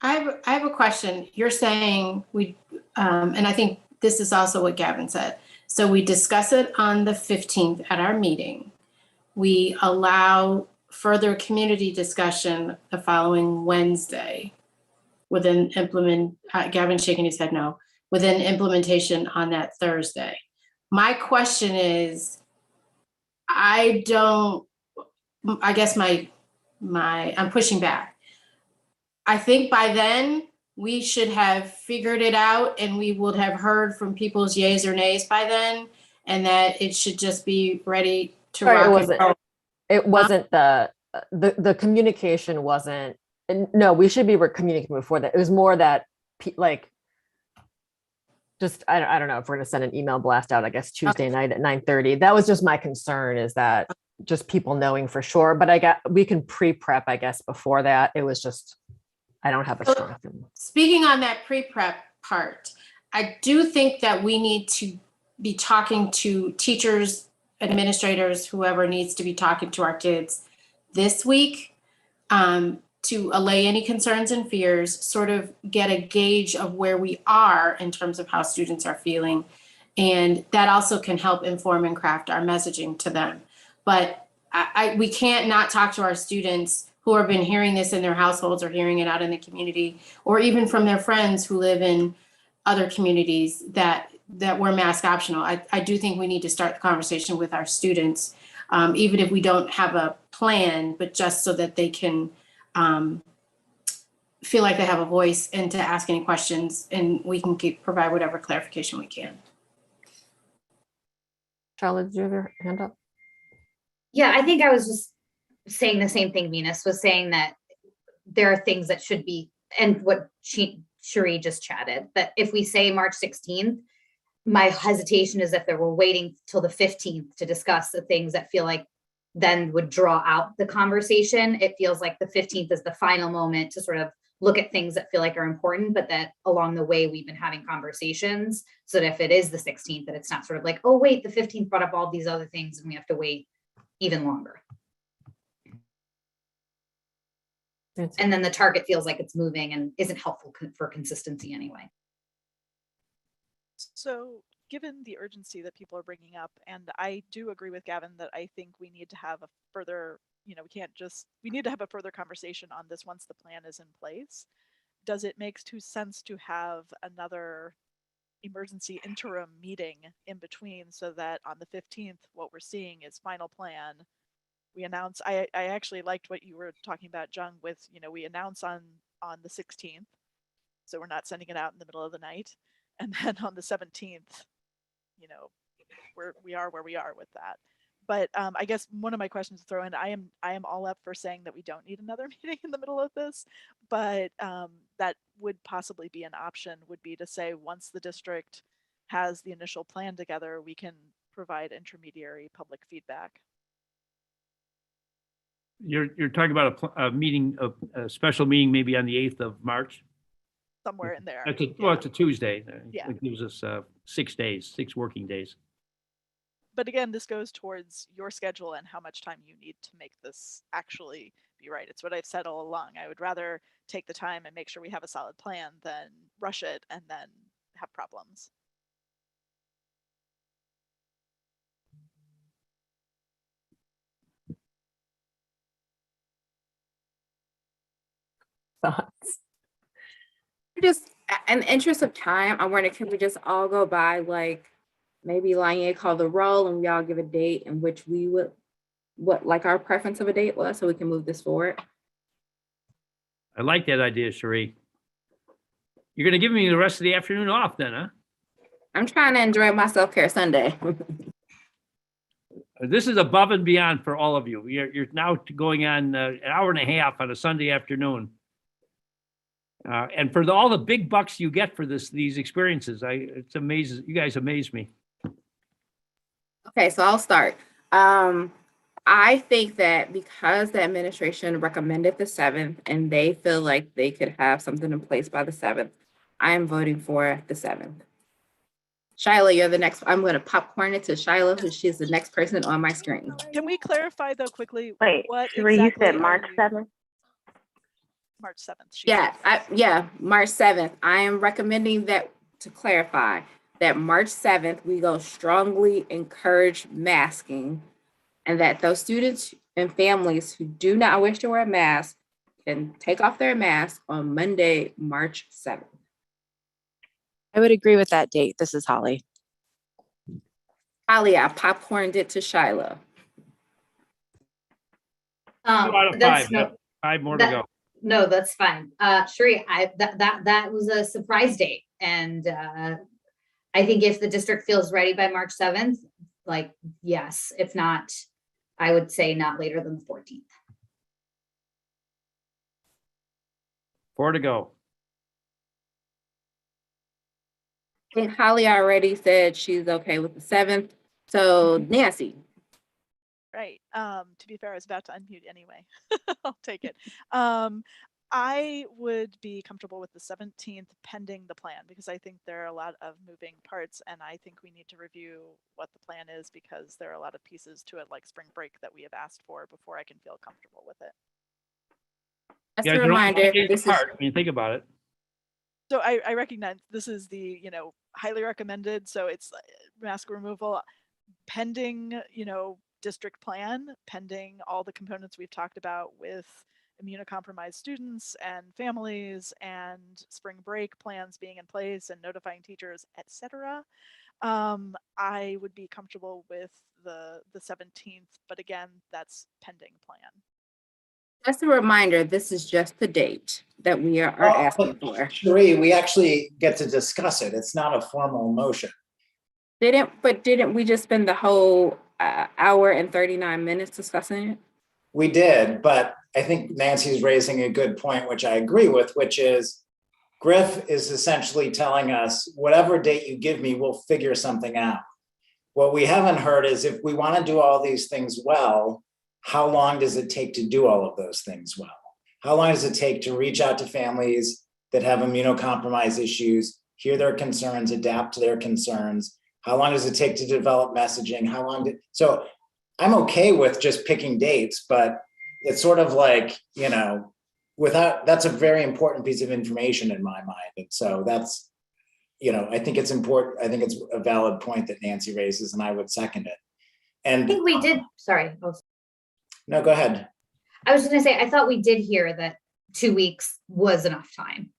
I have a question. You're saying and I think this is also what Gavin said. So we discuss it on the 15th at our meeting. We allow further community discussion the following Wednesday within Gavin's shaking his head no, within implementation on that Thursday. My question is, I'm pushing back. I think by then we should have figured it out and we would have heard from people's yays or nays by then, and that it should just be ready to rock and roll. It wasn't the communication wasn't, no, we should be communicating before that. It was more that like just, I don't know if we're gonna send an email blast out, I guess Tuesday night at 9:30. That was just my concern, is that just people knowing for sure, but we can pre-prep, I guess, before that. It was just, I don't have a strong feeling. Speaking on that pre-prep part, I do think that we need to be talking to teachers, administrators, whoever needs to be talking to our kids this week, to allay any concerns and fears, sort of get a gauge of where we are in terms of how students are feeling. And that also can help inform and craft our messaging to them. But we can't not talk to our students who have been hearing this in their households or hearing it out in the community, or even from their friends who live in other communities that we're mask optional. I do think we need to start the conversation with our students, even if we don't have a plan, but just so that they can feel like they have a voice and to ask any questions, and we can provide whatever clarification we can. Charlotte, did you have your hand up? Yeah, I think I was just saying the same thing Venus was saying, that there are things that should be, and what Cherie just chatted, that if we say March 16th, my hesitation is if we're waiting till the 15th to discuss the things that feel like then would draw out the conversation. It feels like the 15th is the final moment to sort of look at things that feel like are important, but that along the way we've been having conversations, so that if it is the 16th, that it's not sort of like, oh wait, the 15th brought up all these other things and we have to wait even longer. And then the target feels like it's moving and isn't helpful for consistency anyway. So given the urgency that people are bringing up, and I do agree with Gavin that I think we need to have a further, we need to have a further conversation on this once the plan is in place. Does it make sense to have another emergency interim meeting in between, so that on the 15th, what we're seeing is final plan? We announce, I actually liked what you were talking about, Jung, with, we announce on the 16th, so we're not sending it out in the middle of the night. And then on the 17th, we are where we are with that. But I guess one of my questions to throw in, I am all up for saying that we don't need another meeting in the middle of this, but that would possibly be an option, would be to say once the district has the initial plan together, we can provide intermediary public feedback. You're talking about a meeting, a special meeting, maybe on the 8th of March? Somewhere in there. Well, it's a Tuesday. Yeah. It gives us 6 days, 6 working days. But again, this goes towards your schedule and how much time you need to make this actually be right. It's what I've said all along. I would rather take the time and make sure we have a solid plan than rush it and then have problems. Thoughts? Just in the interest of time, I wonder, can we just all go by, like, maybe Lanya call the roll and we all give a date in which we would, what like our preference of a date was, so we can move this forward? I like that idea, Cherie. You're going to give me the rest of the afternoon off then, huh? I'm trying to enjoy my self-care Sunday. This is above and beyond for all of you. You're now going on an hour and a half on a Sunday afternoon. And for all the big bucks you get for these experiences, it's amazing. You guys amaze me. Okay, so I'll start. I think that because the administration recommended the 7th and they feel like they could have something in place by the 7th, I am voting for the 7th. Shiloh, you're the next. I'm going to popcorn it to Shiloh, who she's the next person on my screen. Can we clarify though quickly? Wait, what Cherie, you exactly said March 7th? March 7th. Yeah, March 7th. I am recommending that, to clarify, that March 7th, we go strongly encourage masking, and that those students and families who do not wish to wear a mask can take off their mask on Monday, March 7th. I would agree with that date. This is Holly. Holly, I popcorned it to Shiloh. 2 out of 5. No, 5 more to go. No, that's fine. Cherie, that was a surprise date. And I think if the district feels ready by March 7th, like, yes. If not, I would say not later than the 14th. 4 to go. think Holly already said she's okay with the 7th. So Nancy, Right. To be fair, I was about to unmute anyway. I'll take it. I would be comfortable with the 17th pending the plan because I think there are a lot of moving parts and I think we need to review what the plan is because there are a lot of pieces to it like spring break that we have asked for before I can feel comfortable with it. just Yeah, a they're only reminder, 8 days this is apart when you think about it. So I recognize this is the, highly recommended. So it's mask removal pending, district plan, pending all the components we've talked about with immunocompromised students and families and spring break plans being in place and notifying teachers, etc. I would be comfortable with the 17th, but again, that's pending plan. just a reminder, this is just the date that we are asking for. Sheree, we actually get to discuss it. It's not a formal motion. Didn't we just spend the whole hour and 39 minutes discussing it? We did, but I think Nancy's raising a good point, which I agree with, which is Griff is essentially telling us, whatever date you give me, we'll figure something out. What we haven't heard is if we want to do all these things well, how long does it take to do all of those things well? How long does it take to reach out to families that have immunocompromised issues, hear their concerns, adapt to their concerns? How long does it take to develop messaging? So I'm okay with just picking dates, but it's sort of like, that's a very important piece of information in my mind. And so that's, I think it's important. I think it's a valid point that Nancy raises and I would second it. And I think we did, sorry. No, go ahead. I was just gonna say, I thought we did hear that 2 weeks was enough time.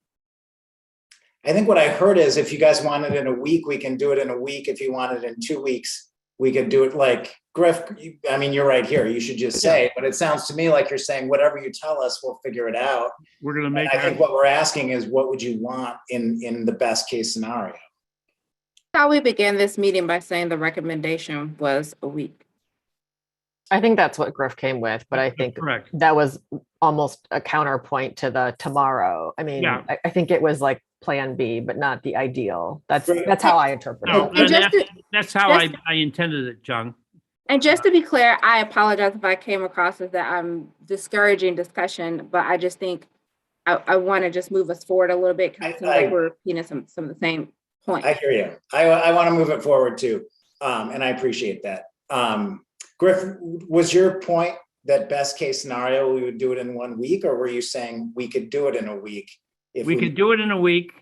I think what I heard is if you guys want it in a week, we can do it in a week. If you want it in 2 weeks, we could do it like Griff. You're right here. You should just say, but it sounds to me like you're saying, whatever you tell us, we'll figure it out. We're going to make. I think what we're asking is, what would you want in the best case scenario? How we began this meeting by saying the recommendation was a week. I think that's what Griff came with, but I think Correct. that was almost a counterpoint to the tomorrow. I mean, Yeah. I think it was like plan B, but not the ideal. That's how I interpret No, it. that's how I intended it, Jung. And just to be clear, I apologize if I came across as that I'm discouraging discussion, but I just think I want to just move us forward a little bit because it seems like we're repeating some of the same points. I hear you. I want to move it forward too. And I appreciate that. Griff, was your point that best case scenario, we would do it in 1 week, or were you saying we could do it in a week? If We could do it in a week.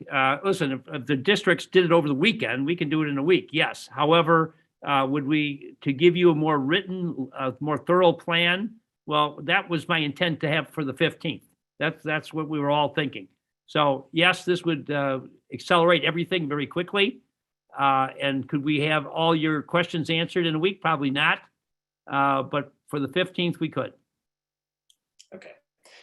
Listen, if the districts did it over the weekend, we can do it in a week, yes. However, to give you a more written, more thorough plan, well, that was my intent to have for the 15th. That's what we were all thinking. So yes, this would accelerate everything very quickly. And could we have all your questions answered in a week? Probably not. But for the 15th, we could. Okay,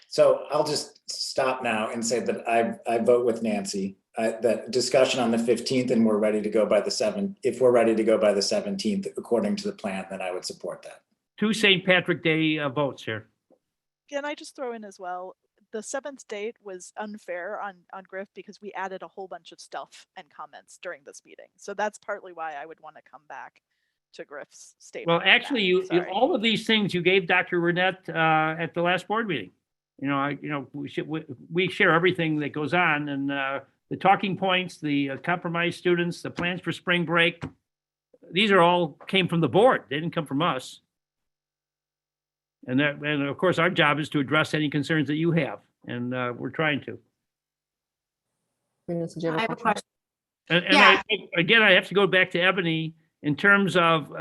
so I'll just stop now and say that I vote with Nancy. That discussion on the 15th, and we're ready to go by the 7th. If we're ready to go by the 17th, according to the plan, then I would support that. 2 St. Patrick Day votes here. Can I just throw in as well? The 7th date was unfair on Griff because we added a whole bunch of stuff and comments during this meeting. So that's partly why I would want to come back to Griff's statement. Well, actually, you all of these things you gave Dr. Burnett at the last board meeting. We share everything that goes on, and the talking points, the compromised students, the plans for spring break. These are all came from the board. They didn't come from us. And of course, our job is to address any concerns that you have, and we're trying to. I have a question. And Yeah. I have to go back to Ebony in terms of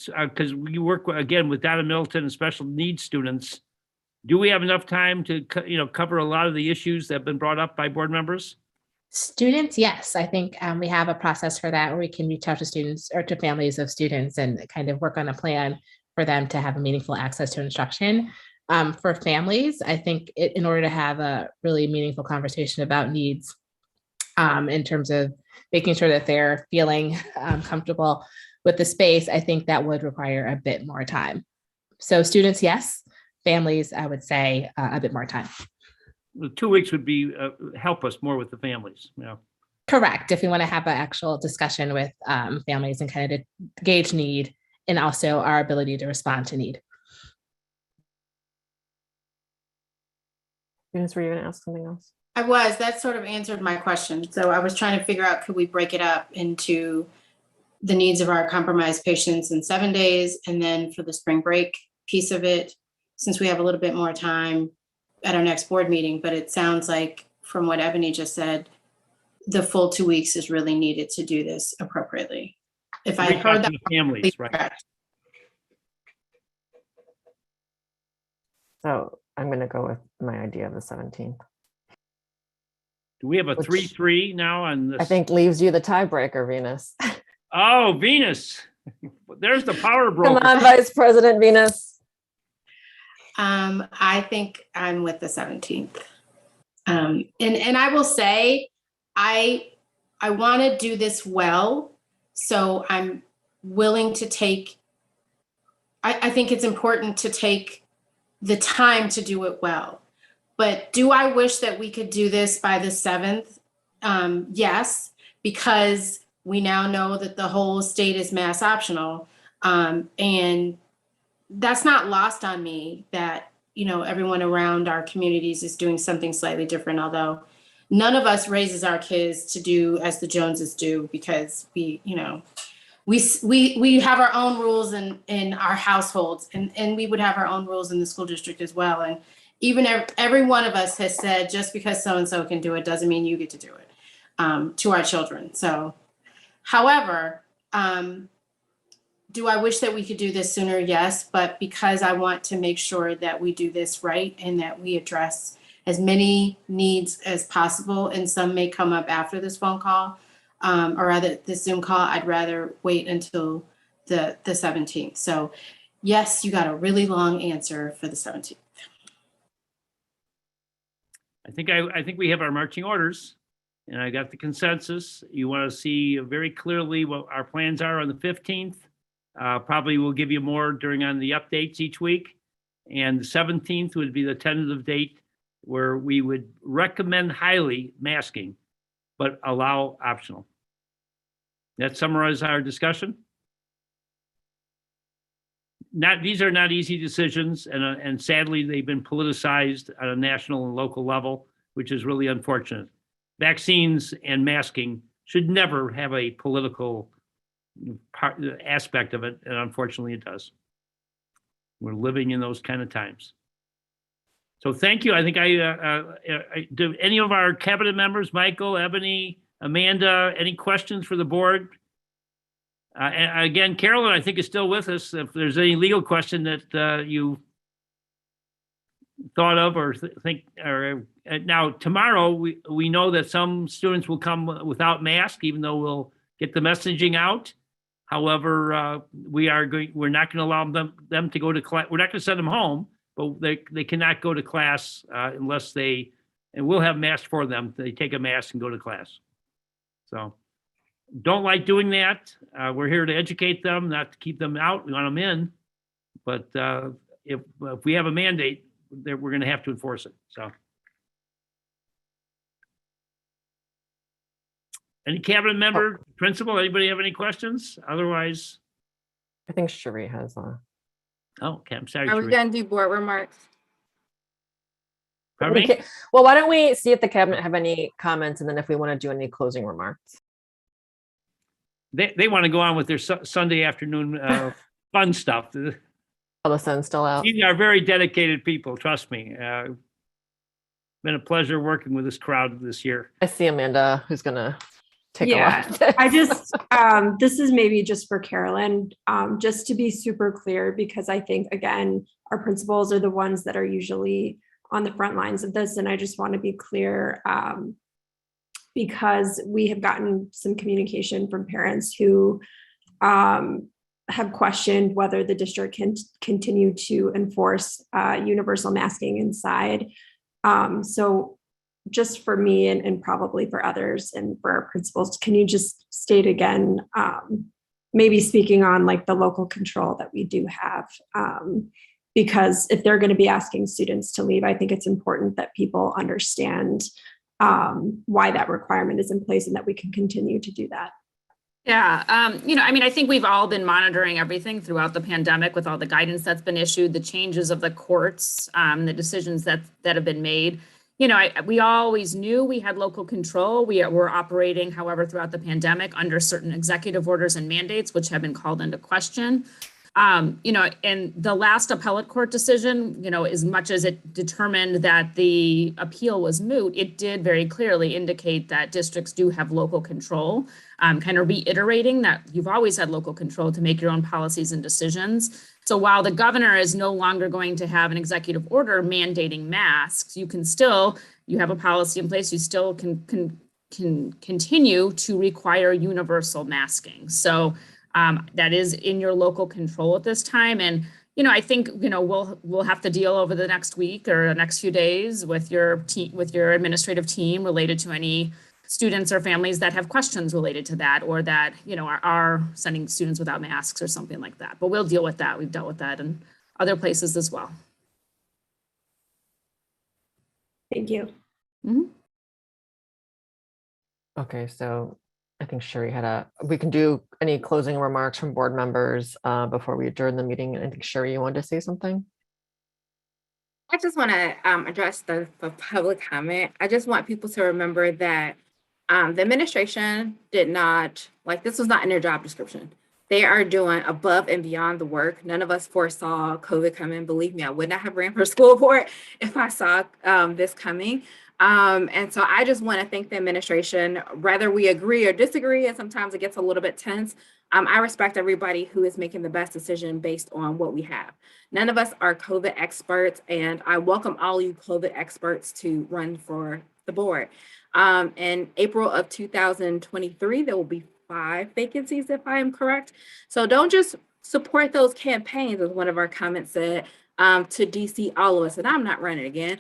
because we work again with Donna Middleton and special needs students. Do we have enough time to cover a lot of the issues that have been brought up by board members? Students, yes. I think we have a process for that where we can reach out to students or to families of students and kind of work on a plan for them to have a meaningful access to instruction. For families, I think in order to have a really meaningful conversation about needs in terms of making sure that they're feeling comfortable with the space, I think that would require a bit more time. So students, yes. Families, I would say a bit more time. 2 weeks would be help us more with the families. Correct. If we want to have an actual discussion with families and kind of gauge need and also our ability to respond to need. Venus, were you going to ask something else? That sort of answered my question. So I was trying to figure out, could we break it up into the needs of our compromised patients in 7 days, and then for the spring break piece of it, since we have a little bit more time at our next board meeting. But it sounds like from what Ebony just said, the full 2 weeks is really needed to do this appropriately. If I Reach out heard to that, the families, right? correct. So I'm going to go with my idea of the 17th. Do we have a Which 3-3 now on this? I think leaves you the tiebreaker, Venus. Oh, Venus. There's the power Come broker. on, Vice President Venus. I think I'm with the 17th. And I will say, I want to do this well, so I'm willing to take, I think it's important to take the time to do it well. But do I wish that we could do this by the 7th? Yes, because we now know that the whole state is mass optional. And that's not lost on me that, you know, everyone around our communities is doing something slightly different, although none of us raises our kids to do as the Joneses do, because we, you know, we have our own rules in our households, and we would have our own rules in the school district as well. And even every one of us has said, just because so-and-so can do it doesn't mean you get to do it, to our children. So, however, do I wish that we could do this sooner? Yes, but because I want to make sure that we do this right and that we address as many needs as possible, and some may come up after this phone call, or rather this Zoom call, I'd rather wait until the 17th. So yes, you got a really long answer for the 17th. I think we have our marching orders, and I got the consensus. You want to see very clearly what our plans are on the 15th. Probably we'll give you more on the updates each week. And the 17th would be the tentative date where we would recommend highly masking, but allow optional. That summarizes our discussion. These are not easy decisions, and sadly, they've been politicized at a national and local level, which is really unfortunate. Vaccines and masking should never have a political aspect of it, and unfortunately it does. We're living in those kind of times. So thank you. I think do any of our cabinet members, Michael, Ebony, Amanda, any questions for the board? And again, Carolyn, I think, is still with us. If there's any legal question that you thought of or think, or now tomorrow, we know that some students will come without mask, even though we'll get the messaging out. However, we're not going to allow them to go to class. We're not going to send them home, but they cannot go to class unless and we'll have masks for them. They take a mask and go to class. So don't like doing that. We're here to educate them, not to keep them out. We want them in. But if we have a mandate, we're going to have to enforce it. So. Any cabinet member, principal, anybody have any questions? Otherwise. I think Cherie has Oh, okay. I'm sorry. Are we going to do board remarks? Pardon me? Well, why don't we see if the cabinet have any comments, and then if we want to do any closing remarks. They want to go on with their Sunday afternoon fun stuff. All the sun's still out. These are very dedicated people, trust me. Been a pleasure working with this crowd this year. I see Amanda, who's gonna take a Yeah, lot. I just, this is maybe just for Carolyn, just to be super clear, because I think, again, our principals are the ones that are usually on the front lines of this. And I just want to be clear, because we have gotten some communication from parents who have questioned whether the district can continue to enforce universal masking inside. So just for me and probably for others and for our principals, can you just state again, maybe speaking on like the local control that we do have? Because if they're going to be asking students to leave, I think it's important that people understand why that requirement is in place and that we can continue to do that. Yeah, I mean, I think we've all been monitoring everything throughout the pandemic with all the guidance that's been issued, the changes of the courts, the decisions that have been made. We always knew we had local control. We were operating, however, throughout the pandemic under certain executive orders and mandates, which have been called into question. And the last appellate court decision, as much as it determined that the appeal was moot, it did very clearly indicate that districts do have local control, kind of reiterating that you've always had local control to make your own policies and decisions. So while the governor is no longer going to have an executive order mandating masks, you have a policy in place, you still can continue to require universal masking. So that is in your local control at this time. And, I think, we'll have to deal over the next week or the next few days with your administrative team related to any students or families that have questions related to that, or that, are sending students without masks or something like that. But we'll deal with that. We've dealt with that in other places as well. Thank you. Mm-hmm. Okay, so I think Sherry we can do any closing remarks from board members before we adjourn the meeting. I think Sherry, you wanted to say something? I just want to address the public comment. I just want people to remember that the administration did not, this was not in their job description. They are doing above and beyond the work. None of us foresaw COVID coming. Believe me, I would not have ran for school board if I saw this coming. And so I just want to thank the administration, whether we agree or disagree, and sometimes it gets a little bit tense. I respect everybody who is making the best decision based on what we have. None of us are COVID experts, and I welcome all you COVID experts to run for the board. In April of 2023, there will be 5 vacancies, if I am correct. So don't just support those campaigns, as one of our comments said, to DC all of us, and I'm not running again.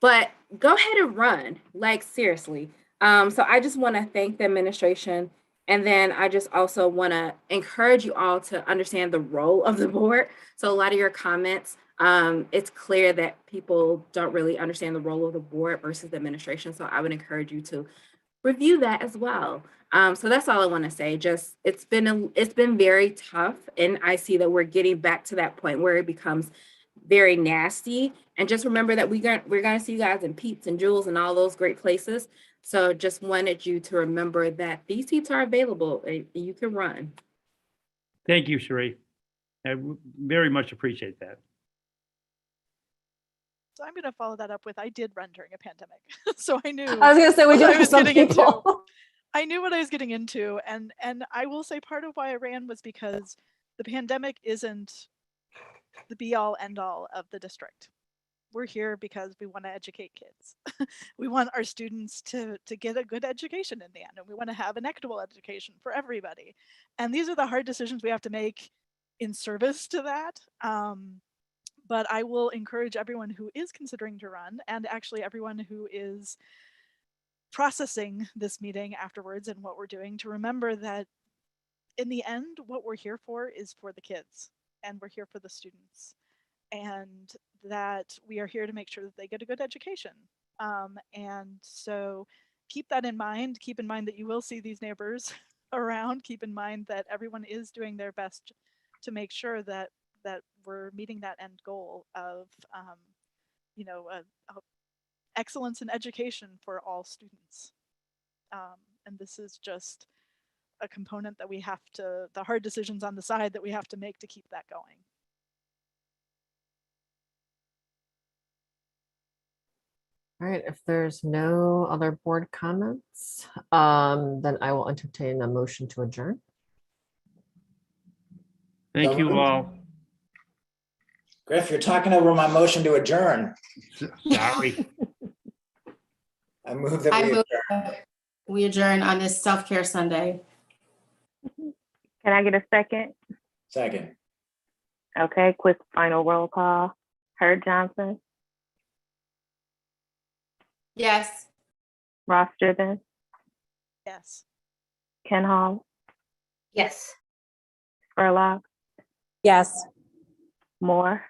But go ahead and run, seriously. So I just want to thank the administration. And then I just also want to encourage you all to understand the role of the board. So a lot of your comments, it's clear that people don't really understand the role of the board versus the administration. So I would encourage you to review that as well. So that's all I want to say. Just it's been very tough, and I see that we're getting back to that point where it becomes very nasty. And just remember that we're going to see you guys in Pete's and Jules and all those great places. So just wanted you to remember that these seats are available and you can run. Thank you, Sheree. I very much appreciate that. So I'm going to follow that up with, I did run during a pandemic. So I knew. I was going to say, we do have some people. I knew what I was getting into. And I will say part of why I ran was because the pandemic isn't the be all end all of the district. We're here because we want to educate kids. We want our students to get a good education in the end, and we want to have an equitable education for everybody. And these are the hard decisions we have to make in service to that. But I will encourage everyone who is considering to run, and actually everyone who is processing this meeting afterwards and what we're doing, to remember that in the end, what we're here for is for the kids, and we're here for the students. And that we are here to make sure that they get a good education. And so keep that in mind. Keep in mind that you will see these neighbors around. Keep in mind that everyone is doing their best to make sure that we're meeting that end goal of, excellence in education for all students. And this is just a component that we have to, the hard decisions on the side that we have to make to keep that going. All right, if there's no other board comments, then I will entertain a motion to adjourn. Thank you all. Griff, you're talking over my motion to adjourn. Sorry. I move that We adjourn on this self-care Sunday. Can I get a second? Second. Okay, quick final roll call. Herb Johnson, Yes. Ross Driven, Yes. Ken Hall, Yes. Spurlock, Yes. Moore,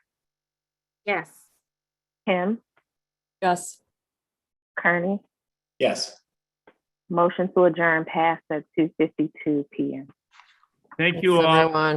Yes. Kim, Yes. Kearney. Yes. Motion to adjourn passed at 2:52 p.m. Thank you Thanks, all. everyone.